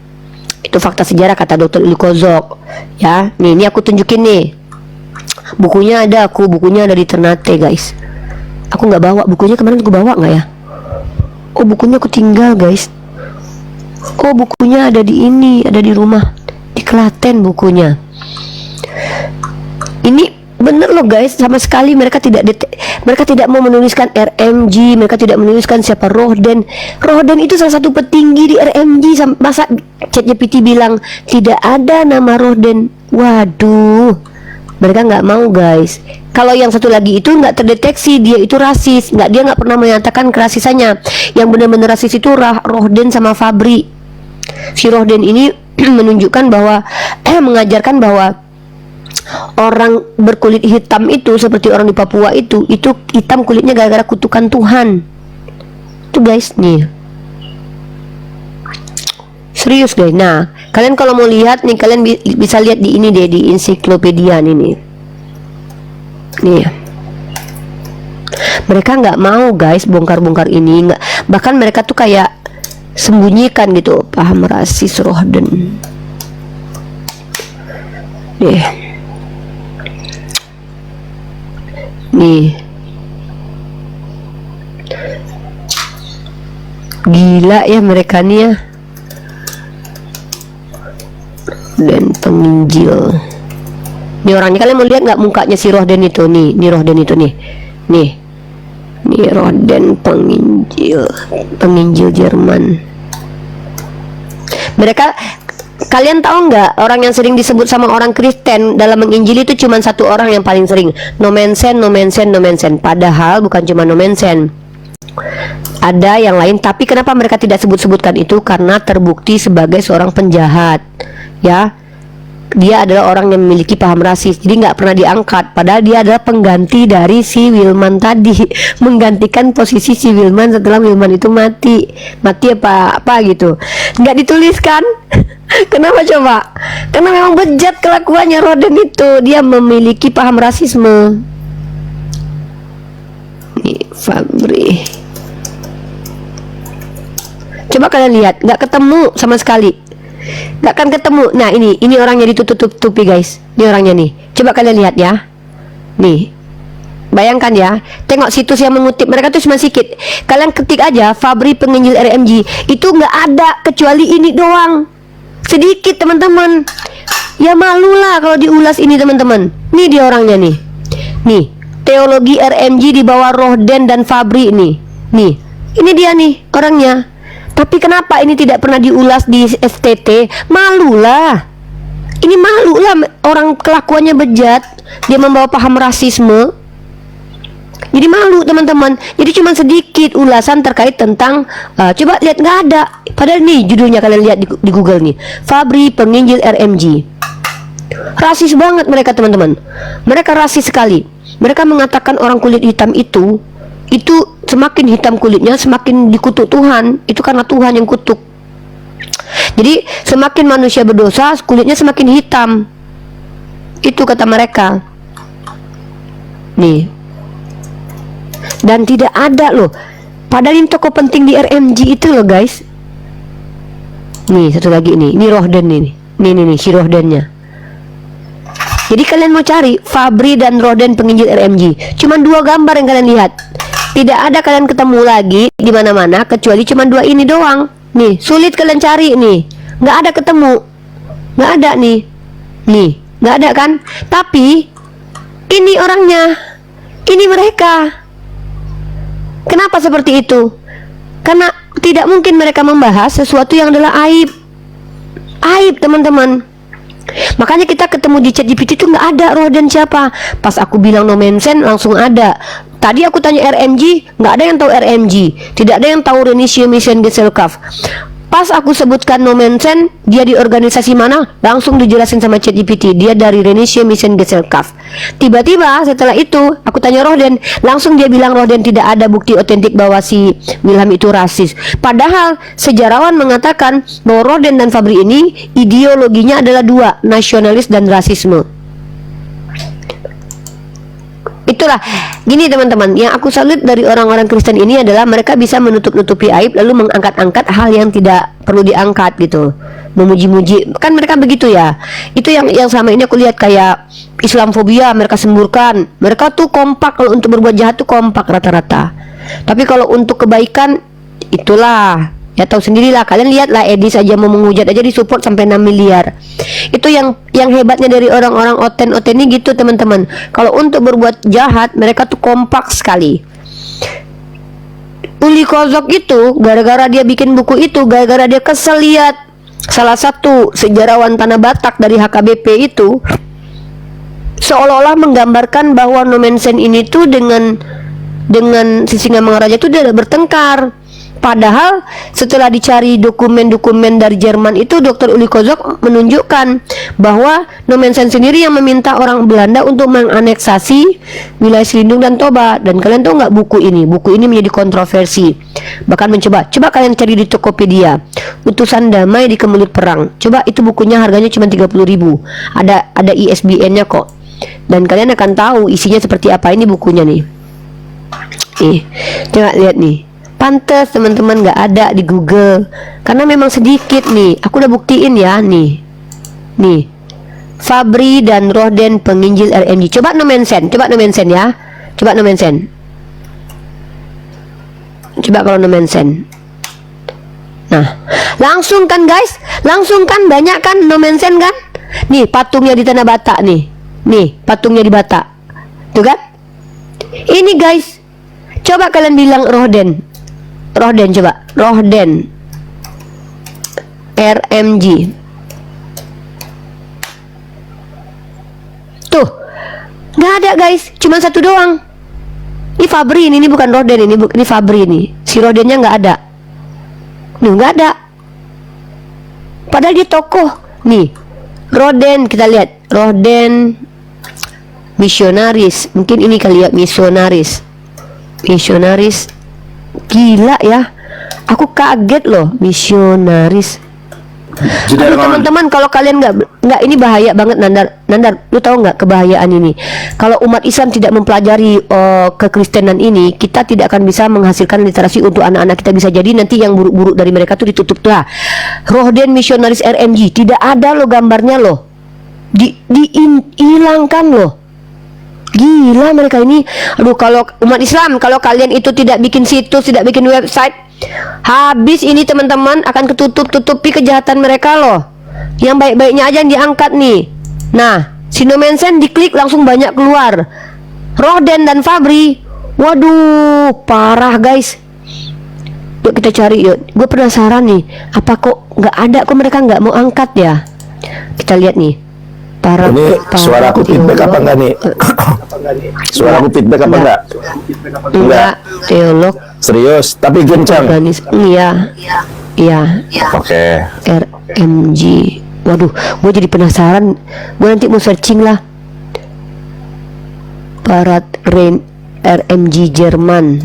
Itu fakta sejarah kata Dr. Ilkozok. Ya, ini aku tunjukin nih. Bukunya ada di Ternate guys. Aku nggak bawa bukunya, kemarin aku bawa nggak ya? Oh, bukunya aku tinggal guys. Oh, bukunya ada di rumah di Klaten bukunya. Ini bener loh guys, sama sekali mereka tidak mau menuliskan RMG, mereka tidak menuliskan siapa Rohden. Rohden itu salah satu petinggi di RMG. Masa ChatGPT bilang tidak ada nama Rohden? Waduh, mereka nggak mau guys. Kalau yang satu lagi itu nggak terdeteksi dia itu rasis, dia nggak pernah menyatakan kerasisannya. Yang benar-benar rasis itu Rohden sama Fabri. Si Rohden ini menunjukkan bahwa mengajarkan bahwa orang berkulit hitam itu seperti orang di Papua itu hitam kulitnya gara-gara kutukan Tuhan. Itu guys nih. Serius guys. Nah, kalian kalau mau lihat nih, kalian bisa lihat di ini deh, di ensiklopedia nih. Nih. Mereka nggak mau guys bongkar-bongkar ini, nggak. Bahkan mereka tuh kayak sembunyikan gitu paham rasis Rohden. Nih. Gila ya mereka nih ya. Dan penginjil. Ini orangnya, kalian mau lihat nggak mukanya si Rohden itu nih? Nih Rohden itu nih. Nih Rohden penginjil Jerman. Kalian tahu nggak, orang yang sering disebut sama orang Kristen dalam menginjili itu cuma satu orang yang paling sering, Nomensen. Padahal bukan cuma Nomensen, ada yang lain. Tapi kenapa mereka tidak sebut-sebutkan itu? Karena terbukti sebagai seorang penjahat. Ya, dia adalah orang yang memiliki paham rasis, jadi nggak pernah diangkat. Padahal dia adalah pengganti dari si Wilman tadi, menggantikan posisi si Wilman setelah Wilman itu mati apa gitu, nggak dituliskan. Kenapa coba? Karena memang bejat kelakuannya Rohden itu, dia memiliki paham rasisme. Nih Fabri, coba kalian lihat, nggak ketemu sama sekali. Gak akan ketemu. Nah ini orangnya ditutup-tutupi guys. Ini orangnya nih. Coba kalian lihat ya. Nih, bayangkan ya. Tengok situs yang mengutip mereka tuh cuma sedikit. Kalian ketik aja Fabri penginjil RMG, itu nggak ada kecuali ini doang. Sedikit teman-teman. Ya malulah kalau diulas ini teman-teman. Nih dia orangnya nih. Nih teologi RMG di bawah Rohden dan Fabri ini. Nih ini dia nih orangnya. Tapi kenapa ini tidak pernah diulas di STT? Malulah. Ini malulah, orang kelakuannya bejat. Dia membawa paham rasisme. Jadi malu teman-teman. Jadi cuma sedikit ulasan terkait tentang coba lihat, nggak ada. Padahal nih judulnya kalian lihat di Google nih, Fabri penginjil RMG. Rasis banget mereka teman-teman. Mereka rasis sekali. Mereka mengatakan orang kulit hitam itu semakin hitam kulitnya semakin dikutuk Tuhan. Itu karena Tuhan yang kutuk. Jadi semakin manusia berdosa kulitnya semakin hitam. Itu kata mereka. Nih. Dan tidak ada loh. Padahal ini tokoh penting di RMG itu loh guys. Nih satu lagi nih. Ini Rohden nih. Nih si Rohdennya. Jadi kalian mau cari Fabri dan Rohden penginjil RMG, cuma 2 gambar yang kalian lihat. Tidak ada kalian ketemu lagi di mana-mana kecuali cuma 2 ini doang. Nih, sulit kalian cari nih. Nggak ada ketemu. Nggak ada nih. Nih, nggak ada kan? Tapi ini orangnya. Ini mereka. Kenapa seperti itu? Karena tidak mungkin mereka membahas sesuatu yang adalah aib. Aib, teman-teman. Makanya kita ketemu di ChatGPT itu nggak ada Rohden siapa. Pas aku bilang Nomensen langsung ada. Tadi aku tanya RMG, nggak ada yang tahu RMG. Tidak ada yang tahu Renitio Mission Gesellschaft. Pas aku sebutkan No Mensen, dia di organisasi mana, langsung dijelasin sama ChatGPT, dia dari Rheinische Mission Gesellschaft. Tiba-tiba setelah itu aku tanya Rohden, langsung dia bilang Rohden tidak ada bukti otentik bahwa si Wilhelm itu rasis. Padahal sejarawan mengatakan bahwa Rohden dan Fabri ini ideologinya adalah dua, nasionalis dan rasisme. Itulah, gini teman-teman, yang aku salut dari orang-orang Kristen ini adalah mereka bisa menutup-nutupi aib lalu mengangkat-angkat hal yang tidak perlu diangkat gitu, memuji-muji, kan mereka begitu ya. Itu yang selama ini aku lihat kayak Islamfobia mereka semburkan. Mereka tuh kompak kalau untuk berbuat jahat tuh kompak rata-rata. Tapi kalau untuk kebaikan itulah, ya tahu sendirilah, kalian lihatlah Edi saja mau menghujat aja disupport sampai 6 miliar. Itu yang hebatnya dari orang-orang oten-oten ini gitu teman-teman. Kalau untuk berbuat jahat mereka tuh kompak sekali. Uli Kozok itu gara-gara dia bikin buku itu, gara-gara dia kesel lihat salah satu sejarawan Tanah Batak dari HKBP itu seolah-olah menggambarkan bahwa No Mensen ini tuh dengan Sisingamangaraja itu dia bertengkar. Padahal setelah dicari dokumen-dokumen dari Jerman itu, Dr. Uli Kozok menunjukkan bahwa No Mensen sendiri yang meminta orang Belanda untuk menganeksasi wilayah Selindung dan Toba. Dan kalian tahu nggak buku ini menjadi kontroversi. Bahkan coba kalian cari di Tokopedia, Utusan Damai di Kemelut Perang. Coba, itu bukunya harganya cuma 30.000. Ada ISBN-nya kok. Dan kalian akan tahu isinya seperti apa. Ini bukunya nih. Coba lihat nih. Pantes teman-teman nggak ada di Google karena memang sedikit nih. Aku udah buktiin ya nih. Fabri dan Rohden penginjil RMG. Coba No Mensen ya. Coba No Mensen. Coba kalau No Mensen. Nah, langsung kan guys? Langsung kan, banyak kan No Mensen kan? Nih patungnya di Tanah Batak nih. Nih patungnya di Batak. Tuh kan? Ini guys. Coba kalian bilang Rohden coba. Rohden RMG. Tuh, nggak ada guys, cuma satu doang. Ini Fabri ini bukan Rohden, ini Fabri ini. Si Rohdennya nggak ada. Nih nggak ada. Padahal dia tokoh. Nih, Rohden, kita lihat Rohden misionaris. Mungkin ini kali ya, misionaris. Gila ya, aku kaget loh, misionaris. Aduh teman-teman, kalau kalian nggak ini bahaya banget. Nandar, lu tahu nggak kebahayaan ini? Kalau umat Islam tidak mempelajari kekristenan ini, kita tidak akan bisa menghasilkan literasi untuk anak-anak kita. Bisa jadi nanti yang buruk-buruk dari mereka tuh ditutup lah. Rohden misionaris RMG tidak ada loh gambarnya loh, dihilangkan loh. Gila mereka ini. Aduh, kalau umat Islam, kalau kalian itu tidak bikin situs, tidak bikin website, habis ini teman-teman, akan ketutup-tutupi kejahatan mereka loh. Yang baik-baiknya aja yang diangkat nih. Nah, si No Mensen diklik langsung banyak keluar. Rohden dan Fabri, waduh, parah guys. Yuk kita cari yuk. Gue penasaran nih, apa kok nggak ada, kok mereka nggak mau angkat ya? Kita lihat nih. Ini suara aku feedback apa enggak nih? Suara aku feedback apa enggak? Enggak, teolog. Serius, tapi kencang. Iya. Oke. RMG. Waduh, gue jadi penasaran. Gue nanti mau searching lah. Parat Rein RMG Jerman.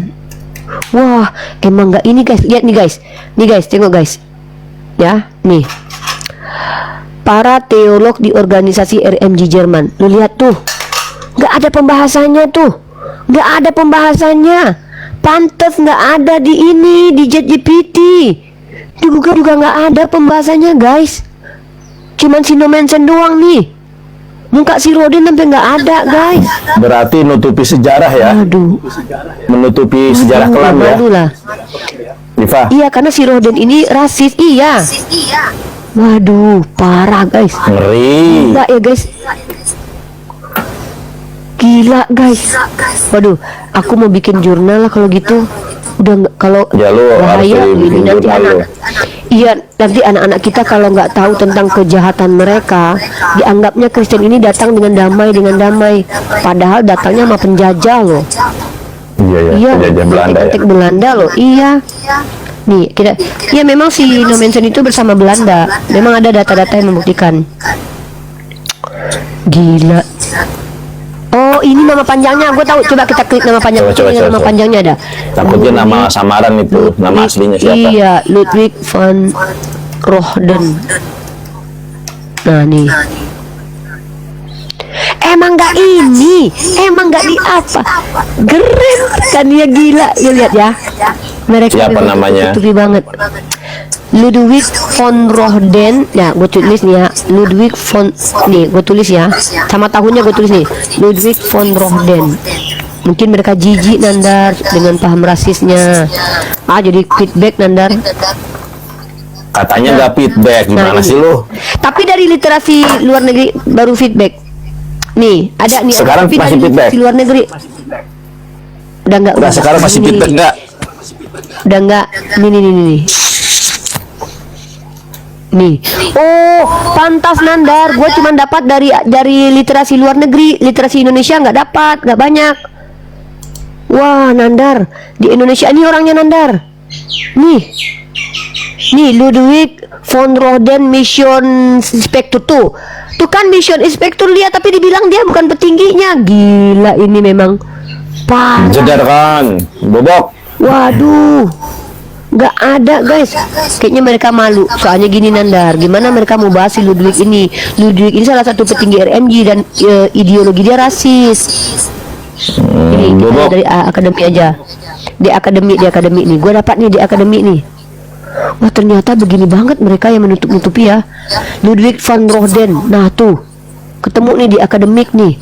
Wah, emang enggak ini guys. Lihat nih guys. Nih guys, tengok guys. Ya, nih. Para teolog di organisasi RMG Jerman. Lu lihat tuh, nggak ada pembahasannya tuh, nggak ada pembahasannya. Pantes nggak ada di ini, di ChatGPT. Di Google juga nggak ada pembahasannya guys. Cuman si No Mensen doang nih. Muka si Rohden sampai nggak ada guys. Berarti nutupi sejarah ya? Aduh. Menutupi sejarah kelam ya? Lah. Iva. Iya, karena si Rohden ini rasis. Iya. Waduh, parah guys. Ngeri. Gila ya guys. Gila guys. Waduh, aku mau bikin jurnal lah kalau gitu. Udah kalau ya, lu bahaya ini nanti anak. Iya, nanti anak-anak kita kalau nggak tahu tentang kejahatan mereka, dianggapnya Kristen ini datang dengan damai. Padahal datangnya sama penjajah loh. Iya, penjajah Belanda ya. Belanda loh. Iya. Nih kita, ya memang si Nommensen itu bersama Belanda. Memang ada data-data yang membuktikan. Gila. Oh ini nama panjangnya, gue tahu. Coba kita klik nama panjang. Nama panjangnya ada. Takutnya nama samaran itu, nama aslinya siapa? Iya, Ludwig van Rohden. Nah nih. Emang nggak ini, emang nggak di apa? Keren kan dia, gila. Ya lihat ya. Mereka siapa namanya? Tutupi banget. Ludwig von Rohden. Ya, gue tulis nih ya. Ludwig von, nih gue tulis ya. Sama tahunnya gue tulis nih. Ludwig von Rohden. Mungkin mereka jijik Nandar dengan paham rasisnya. Jadi feedback Nandar. Katanya nggak feedback, gimana sih lu? Tapi dari literasi luar negeri baru feedback. Nih, ada nih. Sekarang masih feedback di luar negeri. Udah enggak? Udah sekarang masih feedback enggak? Udah enggak? Nih. Nih. Oh, pantas Nandar. Gue cuma dapat dari literasi luar negeri, literasi Indonesia nggak dapat, nggak banyak. Wah, Nandar. Di Indonesia ini orangnya Nandar. Nih Ludwig von Rohden Mission Inspector tuh kan Mission Inspector dia, tapi dibilang dia bukan petingginya. Gila ini memang parah. Jedar kan, bobok. Waduh, nggak ada guys. Kayaknya mereka malu. Soalnya gini Nandar, gimana mereka mau bahas si Ludwig ini? Ludwig ini salah satu petinggi RMG dan ideologi dia rasis. Ini kita dari akademi aja. Di akademi nih. Gue dapat nih di akademi nih. Wah ternyata begini banget mereka yang menutup-nutupi ya. Ludwig van Rohden. Nah tuh ketemu nih di akademik nih.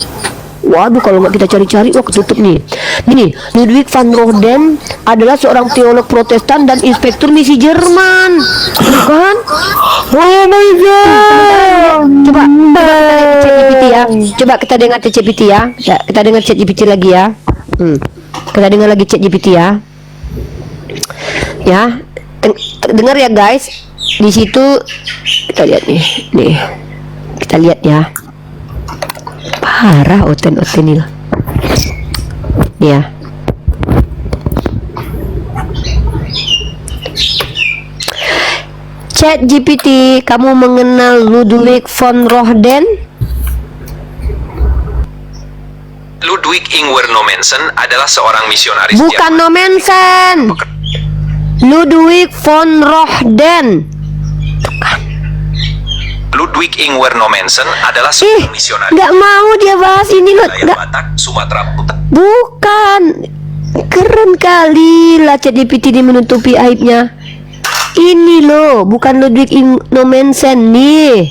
Waduh kalau nggak kita cari-cari, wah ketutup nih. Ini Ludwig van Rohden adalah seorang teolog Protestan dan inspektur misi Jerman. Bukan? Oh my god. Coba ChatGPT ya. Coba kita dengar ChatGPT ya. Kita dengar ChatGPT lagi ya. Kita dengar lagi ChatGPT ya. Ya. Dengar ya guys, di situ kita lihat nih kita lihat ya, parah oten ini lah, ya. ChatGPT, kamu mengenal Ludwig von Rohden? Ludwig Ingwer Nommensen adalah seorang misionaris Bukan Jerman. Nommensen, Ludwig von Rohden. Ludwig Ingwer Nommensen adalah seorang misionaris nggak mau dia bahas ini loh. wilayah Batak, Sumatera Utara. Bukan. Keren kali lah ChatGPT ini menutupi aibnya. Ini loh, bukan Ludwig Nommensen nih.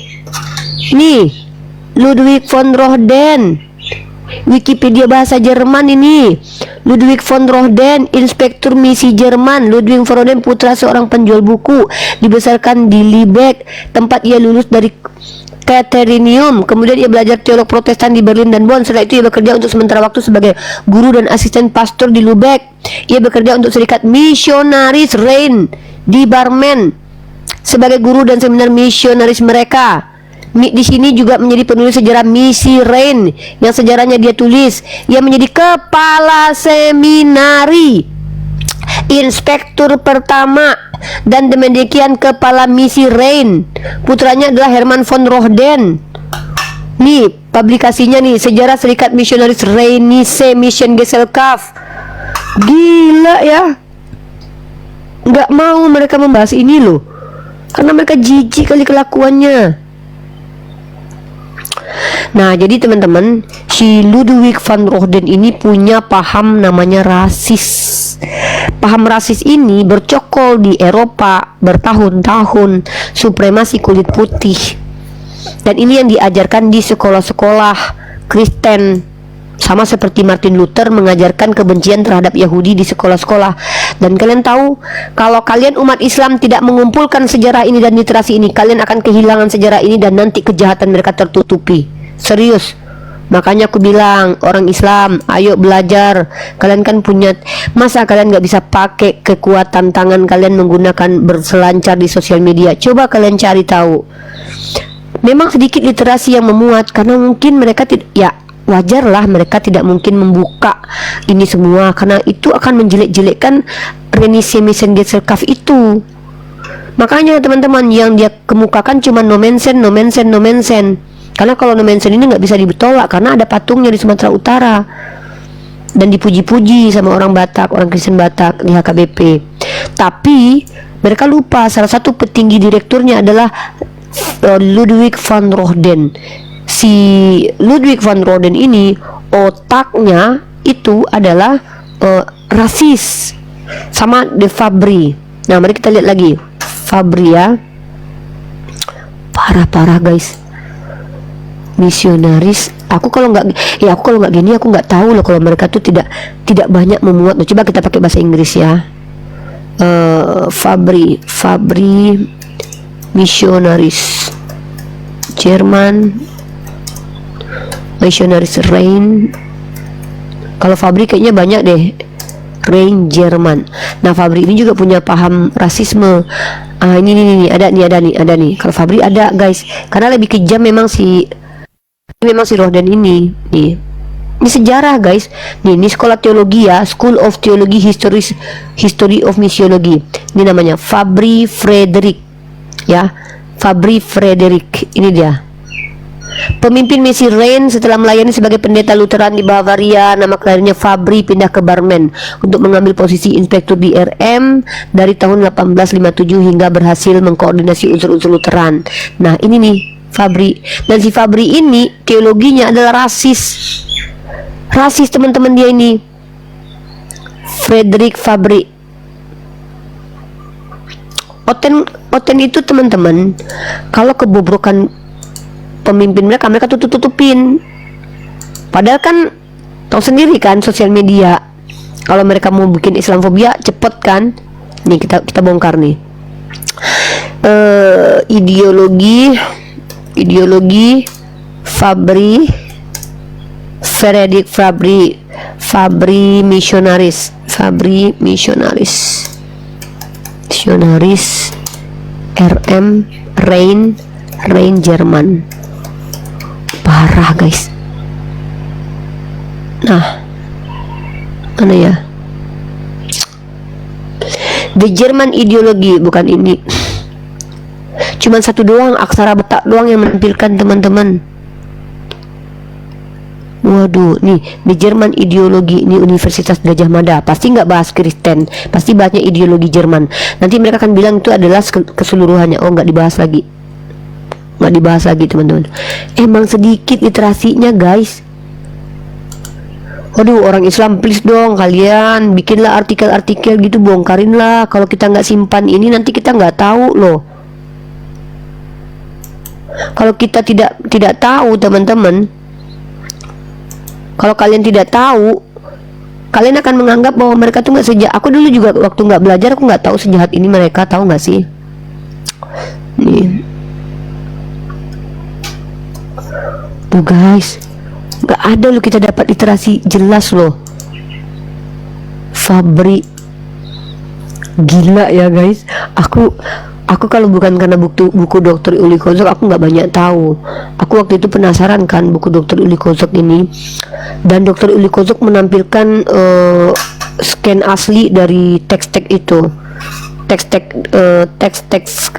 Ludwig von Rohden. Wikipedia bahasa Jerman ini. Ludwig von Rohden, inspektur misi Jerman. Ludwig von Rohden putra seorang penjual buku, dibesarkan di Lübeck, tempat ia lulus dari Katerinium. Kemudian ia belajar teolog Protestan di Berlin dan Bonn. Setelah itu ia bekerja untuk sementara waktu sebagai guru dan asisten pastor di Lübeck. Ia bekerja untuk serikat misionaris Rhein di Barmen sebagai guru dan seminar misionaris mereka. Di sini juga menjadi penulis sejarah misi Rhein yang sejarahnya dia tulis. Ia menjadi kepala seminari, inspektur pertama, dan demikian kepala misi Rhein. Putranya adalah Hermann von Rohden. Nih publikasinya nih, sejarah serikat misionaris Rheinische Missionsgesellschaft. Gila ya. Nggak mau mereka membahas ini loh, karena mereka jijik kali kelakuannya. Nah jadi teman-teman, si Ludwig van Rohden ini punya paham namanya rasis. Paham rasis ini bercokol di Eropa bertahun-tahun, supremasi kulit putih. Dan ini yang diajarkan di sekolah-sekolah Kristen. Sama seperti Martin Luther mengajarkan kebencian terhadap Yahudi di sekolah-sekolah. Dan kalian tahu, kalau kalian umat Islam tidak mengumpulkan sejarah ini dan literasi ini, kalian akan kehilangan sejarah ini dan nanti kejahatan mereka tertutupi. Serius. Makanya aku bilang, orang Islam, ayo belajar. Kalian kan punya, masa kalian nggak bisa pakai kekuatan tangan kalian menggunakan berselancar di sosial media? Coba kalian cari tahu. Memang sedikit literasi yang memuat, karena mungkin mereka tidak, ya wajarlah mereka tidak mungkin membuka ini semua, karena itu akan menjelek-jelekkan Renaissance itu. Makanya teman-teman, yang dia kemukakan cuma Nomensen. Karena kalau Nomensen ini nggak bisa ditolak karena ada patungnya di Sumatera Utara dan dipuji-puji sama orang Batak, orang Kristen Batak di HKBP. Tapi mereka lupa salah satu petinggi direkturnya adalah Ludwig van Roden. Si Ludwig van Roden ini otaknya itu adalah rasis sama De Fabri. Nah, mari kita lihat lagi Fabri ya. Parah guys. Misionaris. Aku kalau nggak gini aku nggak tahu loh kalau mereka tuh tidak banyak memuat. Coba kita pakai bahasa Inggris ya. Fabri Missionaris Jerman, Missionaris Rhein. Kalau Fabri kayaknya banyak deh, Rhein Jerman. Nah, Fabri ini juga punya paham rasisme. Ini ada nih. Kalau Fabri ada guys, karena lebih kejam memang si Roden ini. Ini sejarah guys. Ini sekolah teologi ya, School of Theology, History of Missiology. Ini namanya Fabri Frederick ya. Fabri Frederick ini dia. Pemimpin misi Rhein setelah melayani sebagai pendeta Lutheran di Bavaria. Nama karirnya Fabri pindah ke Barmen untuk mengambil posisi inspektur di RM dari tahun 1857 hingga berhasil mengkoordinasi unsur-unsur Lutheran. Nah, ini nih Fabri. Dan si Fabri ini teologinya adalah rasis teman-teman. Dia ini Frederick Fabri. Oten itu teman-teman, kalau kebobrokan pemimpin mereka tutupin. Padahal kan tahu sendiri kan sosial media, kalau mereka mau bikin Islamfobia cepet kan. Nih kita bongkar nih. Ideologi Frederick Fabri Missionaris RM Rhein Jerman. Parah guys. Nah, mana ya? The German Ideology, bukan ini. Cuman satu doang, aksara Batak doang yang menampilkan teman-teman. Waduh, nih The German Ideology, ini Universitas Gajah Mada. Pasti nggak bahas Kristen, pasti bahasnya ideologi Jerman. Nanti mereka akan bilang itu adalah keseluruhannya. Oh, nggak dibahas lagi teman-teman. Emang sedikit literasinya guys. Waduh, orang Islam please dong kalian bikinlah artikel-artikel gitu, bongkarin lah. Kalau kita nggak simpan ini nanti kita nggak tahu loh. Kalau kita tidak tahu teman-teman, kalau kalian tidak tahu, kalian akan menganggap bahwa mereka tuh nggak sejahat. Aku dulu juga waktu nggak belajar aku nggak tahu sejahat ini mereka, tahu nggak sih? Nih, tuh guys, nggak ada loh kita dapat literasi jelas loh. Fabri, gila ya guys. Aku kalau bukan karena buku Dr. Uli Kozok, aku nggak banyak tahu. Aku waktu itu penasaran kan buku Dr. Uli Kozok ini, dan Dr. Uli Kozok menampilkan scan asli dari teks-teks itu, teks-teks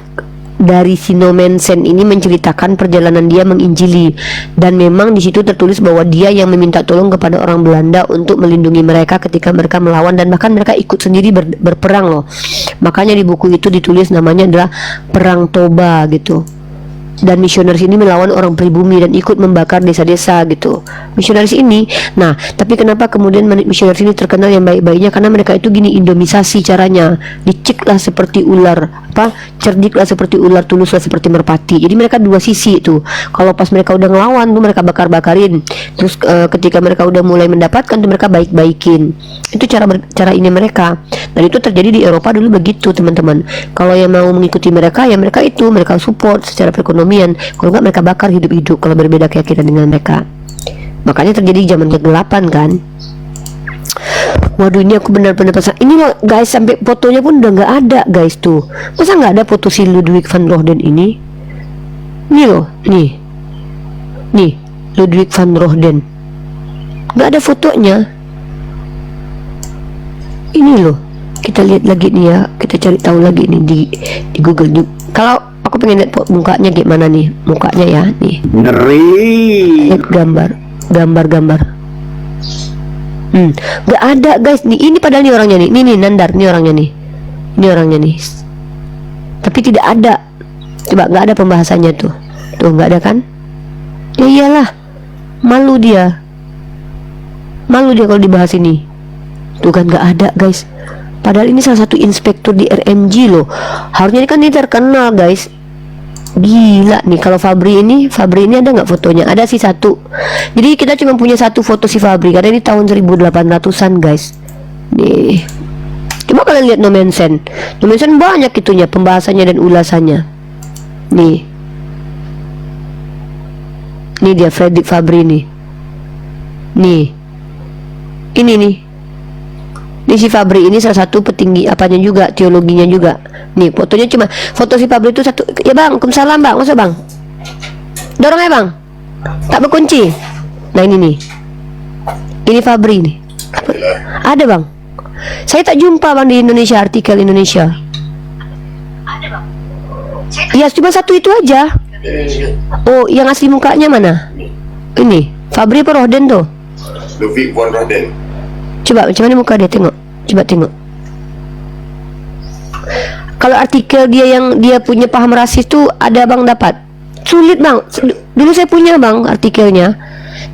dari Sinomensen ini menceritakan perjalanan dia menginjili, dan memang di situ tertulis bahwa dia yang meminta tolong kepada orang Belanda untuk melindungi mereka ketika mereka melawan, dan bahkan mereka ikut sendiri berperang loh. Makanya di buku itu ditulis namanya adalah Perang Toba gitu. Dan misionaris ini melawan orang pribumi dan ikut membakar desa-desa gitu, misionaris ini. Nah, tapi kenapa kemudian misionaris ini terkenal yang baik-baiknya? Karena mereka itu gini, indomisasi caranya, diceklah seperti ular, cerdiklah seperti ular, tuluslah seperti merpati. Jadi mereka dua sisi itu. Kalau pas mereka udah ngelawan tuh mereka bakar-bakarin, terus ketika mereka udah mulai mendapatkan tuh mereka baik-baikin. Itu cara ini mereka. Dan itu terjadi di Eropa dulu begitu teman-teman. Kalau yang mau mengikuti mereka, ya mereka support secara perekonomian. Kalau nggak mereka bakar hidup-hidup kalau berbeda keyakinan dengan mereka. Makanya terjadi zaman kegelapan kan. Waduh, ini aku benar-benar pasang. Ini loh guys, sampai fotonya pun udah nggak ada guys tuh. Masa nggak ada foto si Ludwig van Roden ini? Nih loh, nih Ludwig van Roden. Nggak ada fotonya. Ini loh. Kita lihat lagi nih ya, kita cari tahu lagi nih di Google. Kalau aku pengen lihat mukanya gimana nih, mukanya ya, nih. Ngeri. Lihat gambar. Nggak ada guys, nih ini padahal nih orangnya nih, nih Nandar, nih orangnya nih, tapi tidak ada. Coba, nggak ada pembahasannya tuh nggak ada kan? Ya iyalah, malu dia kalau dibahas ini. Tuh kan nggak ada guys. Padahal ini salah satu inspektur di RMG loh. Harusnya ini terkenal guys. Gila nih, kalau Fabri ini ada nggak fotonya? Ada sih satu. Jadi kita cuma punya satu foto si Fabri karena ini tahun 1800-an guys. Nih, coba kalian lihat No Man's Land banyak itunya, pembahasannya dan ulasannya. Nih dia Fredrik Fabri nih. Ini nih si Fabri ini salah satu petinggi apanya juga, teologinya juga. Nih fotonya, cuma foto si Fabri itu satu. Ya bang, Waalaikumsalam bang, masa bang? Dorong ya bang, tak berkunci. Nah ini nih, ini Fabri nih. Ada bang, saya tak jumpa bang di Indonesia, artikel Indonesia. Ya cuma satu itu aja. Oh, yang asli mukanya mana? Ini Fabri apa Rohden tuh? Ludwig von Rohden. Coba macam mana muka dia, tengok. Coba tengok. Kalau artikel dia yang dia punya paham rasis tuh ada bang, dapat. Sulit bang. Dulu saya punya bang artikelnya,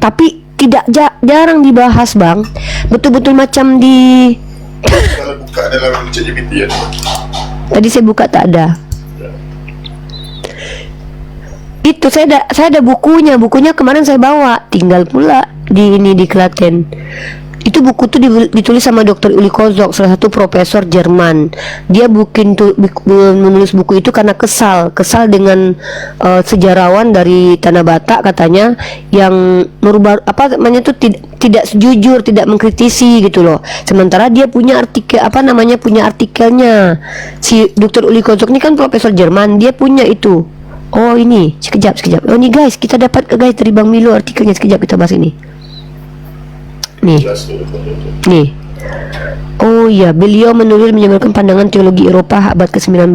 tapi tidak jarang dibahas bang. Betul-betul macam di. Kalau buka dalam ChatGPT ya. Tadi saya buka tak ada. Itu saya ada bukunya kemarin saya bawa, tinggal pula di Klaten. Itu buku tuh ditulis sama Dr. Uli Kozok, salah satu profesor Jerman. Dia menulis buku itu karena kesal dengan sejarawan dari Tanah Batak katanya yang merubah tuh tidak jujur, tidak mengkritisi gitu loh. Sementara dia punya artikelnya. Si Dr. Uli Kozok ini kan profesor Jerman, dia punya itu. Oh ini, sekejap. Oh ini guys, kita dapat guys dari Bang Milo artikelnya, sekejap kita bahas ini. Nih. Oh iya, beliau menulis menyebarkan pandangan teologi Eropa abad ke-19.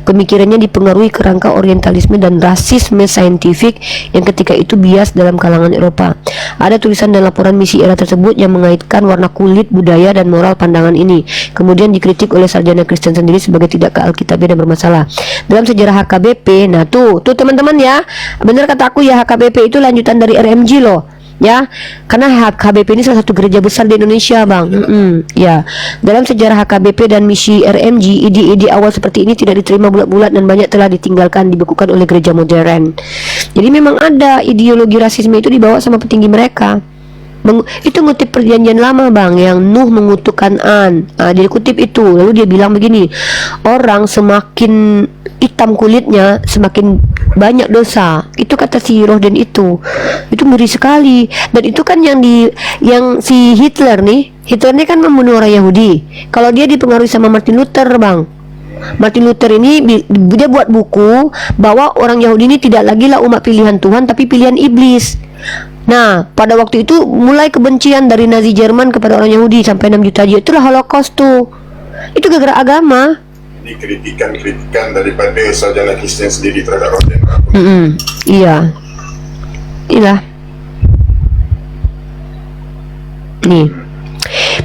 Pemikirannya dipengaruhi kerangka orientalisme dan rasisme saintifik yang ketika itu bias dalam kalangan Eropa. Ada tulisan dan laporan misi era tersebut yang mengaitkan warna kulit, budaya, dan moral pandangan ini. Kemudian dikritik oleh sarjana Kristen sendiri sebagai tidak kealkitabiah dan bermasalah. Dalam sejarah HKBP, nah tuh teman-teman ya, benar kata aku ya, HKBP itu lanjutan dari RMG loh. Ya, karena HKBP ini salah satu gereja besar di Indonesia, bang. Ya, dalam sejarah HKBP dan misi RMG, ide-ide awal seperti ini tidak diterima bulat-bulat dan banyak telah ditinggalkan, dibekukan oleh gereja modern. Jadi memang ada ideologi rasisme itu dibawa sama petinggi mereka. Itu ngutip perjanjian lama bang, yang Nuh mengutukkan An. Dia kutip itu, lalu dia bilang begini, orang semakin hitam kulitnya semakin banyak dosa. Itu kata si Rohden itu ngeri sekali. Dan itu kan yang si Hitler nih kan membunuh orang Yahudi. Kalau dia dipengaruhi sama Martin Luther bang. Martin Luther ini dia buat buku bahwa orang Yahudi ini tidak lagi lah umat pilihan Tuhan tapi pilihan iblis. Nah, pada waktu itu mulai kebencian dari Nazi Jerman kepada orang Yahudi sampai 6 juta jiwa. Itulah Holocaust tuh. Itu gara-gara agama. Ini kritikan daripada sarjana Kristen sendiri terhadap Rohden. Iya. Inilah. Nih.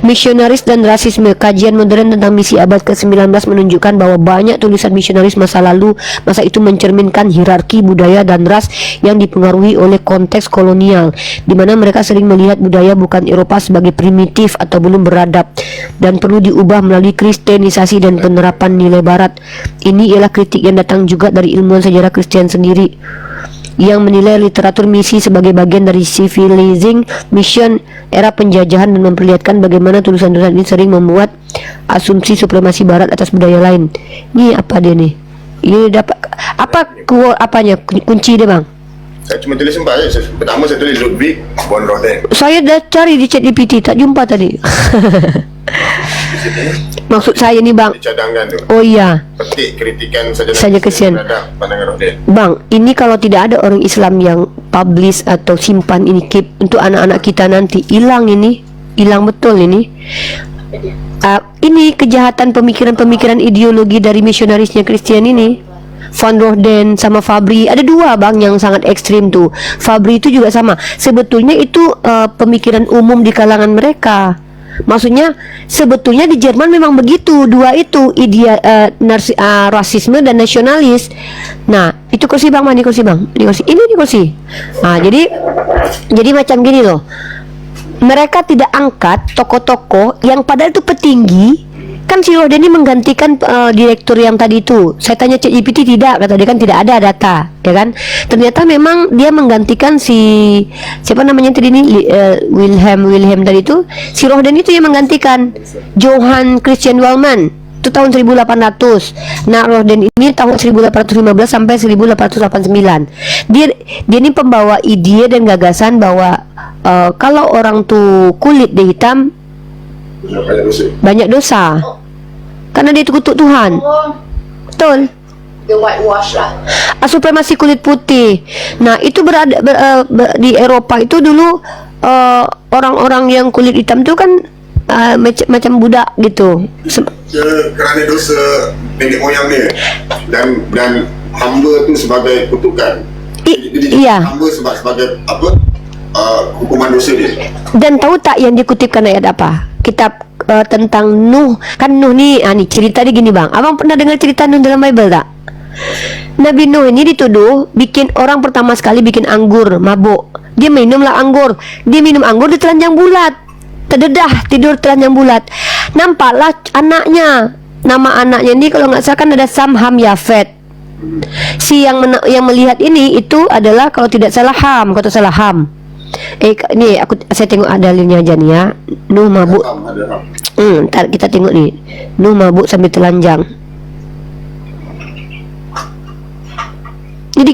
Misionaris dan rasisme, kajian modern tentang misi abad ke-19 menunjukkan bahwa banyak tulisan misionaris masa itu mencerminkan hierarki budaya dan ras yang dipengaruhi oleh konteks kolonial, di mana mereka sering melihat budaya bukan Eropa sebagai primitif atau belum beradab dan perlu diubah melalui kristenisasi dan penerapan nilai barat. Ini ialah kritik yang datang juga dari ilmuwan sejarah Kristen sendiri yang menilai literatur misi sebagai bagian dari civilizing mission era penjajahan dan memperlihatkan bagaimana tulisan-tulisan ini sering membuat asumsi supremasi barat atas budaya lain. Ini apa dia nih? Ini dapat apanya kunci dia bang? Saya cuma tulis empat saja. Pertama saya tulis Ludwig von Rohden. Saya dah cari di ChatGPT, tak jumpa tadi. Maksud saya nih bang, dicadangkan tu. Oh iya, petik kritikan saja kesian terhadap pandangan Rohden. Bang, ini kalau tidak ada orang Islam yang publish atau simpan ini, keep untuk anak-anak kita nanti, hilang betul ini. ini kejahatan pemikiran-pemikiran ideologi dari misionarisnya Kristen ini. Van Roden sama Fabri, ada dua bang yang sangat ekstrim tuh. Fabri itu juga sama. Sebetulnya itu pemikiran umum di kalangan mereka. Maksudnya sebetulnya di Jerman memang begitu, dua itu rasisme dan nasionalis. Nah itu kursi bang, mana kursi bang? Ini kursi, ini kursi. Nah jadi macam gini loh. Mereka tidak angkat tokoh-tokoh yang padahal itu petinggi. Kan si Rohde ini menggantikan direktur yang tadi itu. Saya tanya ChatGPT, tidak, kata dia kan tidak ada data, ya kan? Ternyata memang dia menggantikan si siapa namanya tadi ini Wilhelm tadi itu. Si Rohde itu yang menggantikan Johann Christian Wellman itu tahun 1800. Nah, Rohde ini tahun 1815 sampai 1889. Dia ini pembawa ide dan gagasan bahwa kalau orang tuh kulit dia hitam banyak dosa karena dia itu kutuk Tuhan. Betul. The whitewash lah. Supremasi kulit putih. Nah itu di Eropa itu dulu orang-orang yang kulit hitam itu kan macam budak gitu. Kerana dosa nenek moyang dia dan hamba tu sebagai kutukan. Iya. Hamba sebagai apa? Hukuman dosa dia. Dan tahu tak yang dikutipkan ayat apa? Kitab tentang Nuh. Kan Nuh nih, nih cerita dia gini bang. Abang pernah dengar cerita Nuh dalam Bible tak? Nabi Nuh ini dituduh bikin orang pertama sekali bikin anggur, mabuk. Dia minumlah anggur. Dia minum anggur di telanjang bulat. Terdedah tidur telanjang bulat. Nampaklah anaknya. Nama anaknya ini kalau nggak salah kan ada Sam, Ham, Yafet. Si yang melihat ini itu adalah kalau tidak salah Ham, kalau tidak salah Ham. Ini saya tengok dalilnya aja nih ya. Nuh mabuk. Ntar kita tengok nih. Nuh mabuk sambil telanjang. Jadi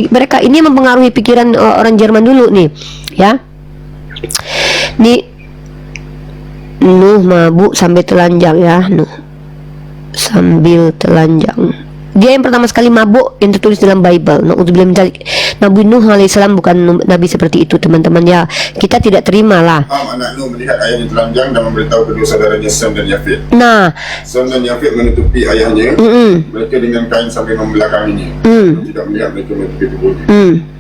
mereka ini mempengaruhi pikiran orang Jerman dulu nih, ya. Nih Nuh mabuk sambil telanjang ya, Nuh sambil telanjang. Dia yang pertama sekali mabuk yang tertulis dalam Bible. Na'udzubillah min dzalik. Nabi Nuh alaihissalam bukan nabi seperti itu teman-teman ya. Kita tidak terima lah. Anak Nuh melihat ayahnya telanjang dan memberitahu kedua saudaranya Sam dan Yafet. Nah, Sam dan Yafet menutupi ayahnya. Mereka dengan kain sambil membelakanginya. Tidak melihat mereka menutupi tubuhnya.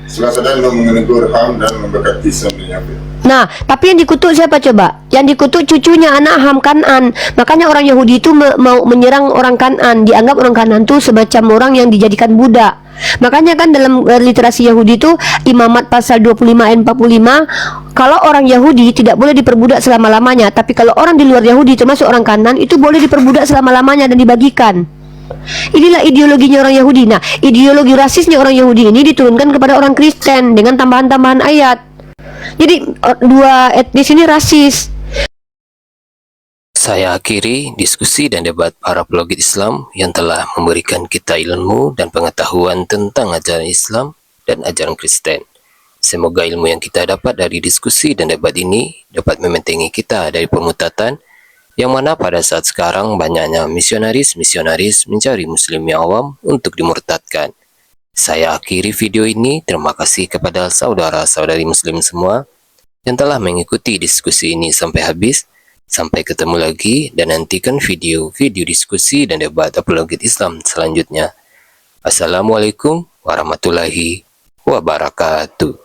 Setelah sadar Nuh menegur Ham dan memberkati Sam dan Yafet. Nah, tapi yang dikutuk siapa coba? Yang dikutuk cucunya anak Ham, Kanan. Makanya orang Yahudi itu mau menyerang orang Kanan. Dianggap orang Kanan itu semacam orang yang dijadikan budak. Makanya kan dalam literasi Yahudi itu Imamat pasal 25 ayat 45, kalau orang Yahudi tidak boleh diperbudak selama-lamanya. Tapi kalau orang di luar Yahudi termasuk orang Kanan itu boleh diperbudak selama-lamanya dan dibagikan. Inilah ideologinya orang Yahudi. Nah, ideologi rasisnya orang Yahudi ini diturunkan kepada orang Kristen dengan tambahan-tambahan ayat. Jadi dua etnis ini rasis. Saya akhiri diskusi dan debat para pelogit Islam yang telah memberikan kita ilmu dan pengetahuan tentang ajaran Islam dan ajaran Kristen. Semoga ilmu yang kita dapat dari diskusi dan debat ini dapat membentengi kita dari pemutatan yang mana pada saat sekarang banyaknya misionaris mencari muslim yang awam untuk dimurtadkan. Saya akhiri video ini. Terima kasih kepada saudara-saudari muslim semua yang telah mengikuti diskusi ini sampai habis. Sampai ketemu lagi dan nantikan video-video diskusi dan debat apologet Islam selanjutnya. Assalamualaikum warahmatullahi wabarakatuh.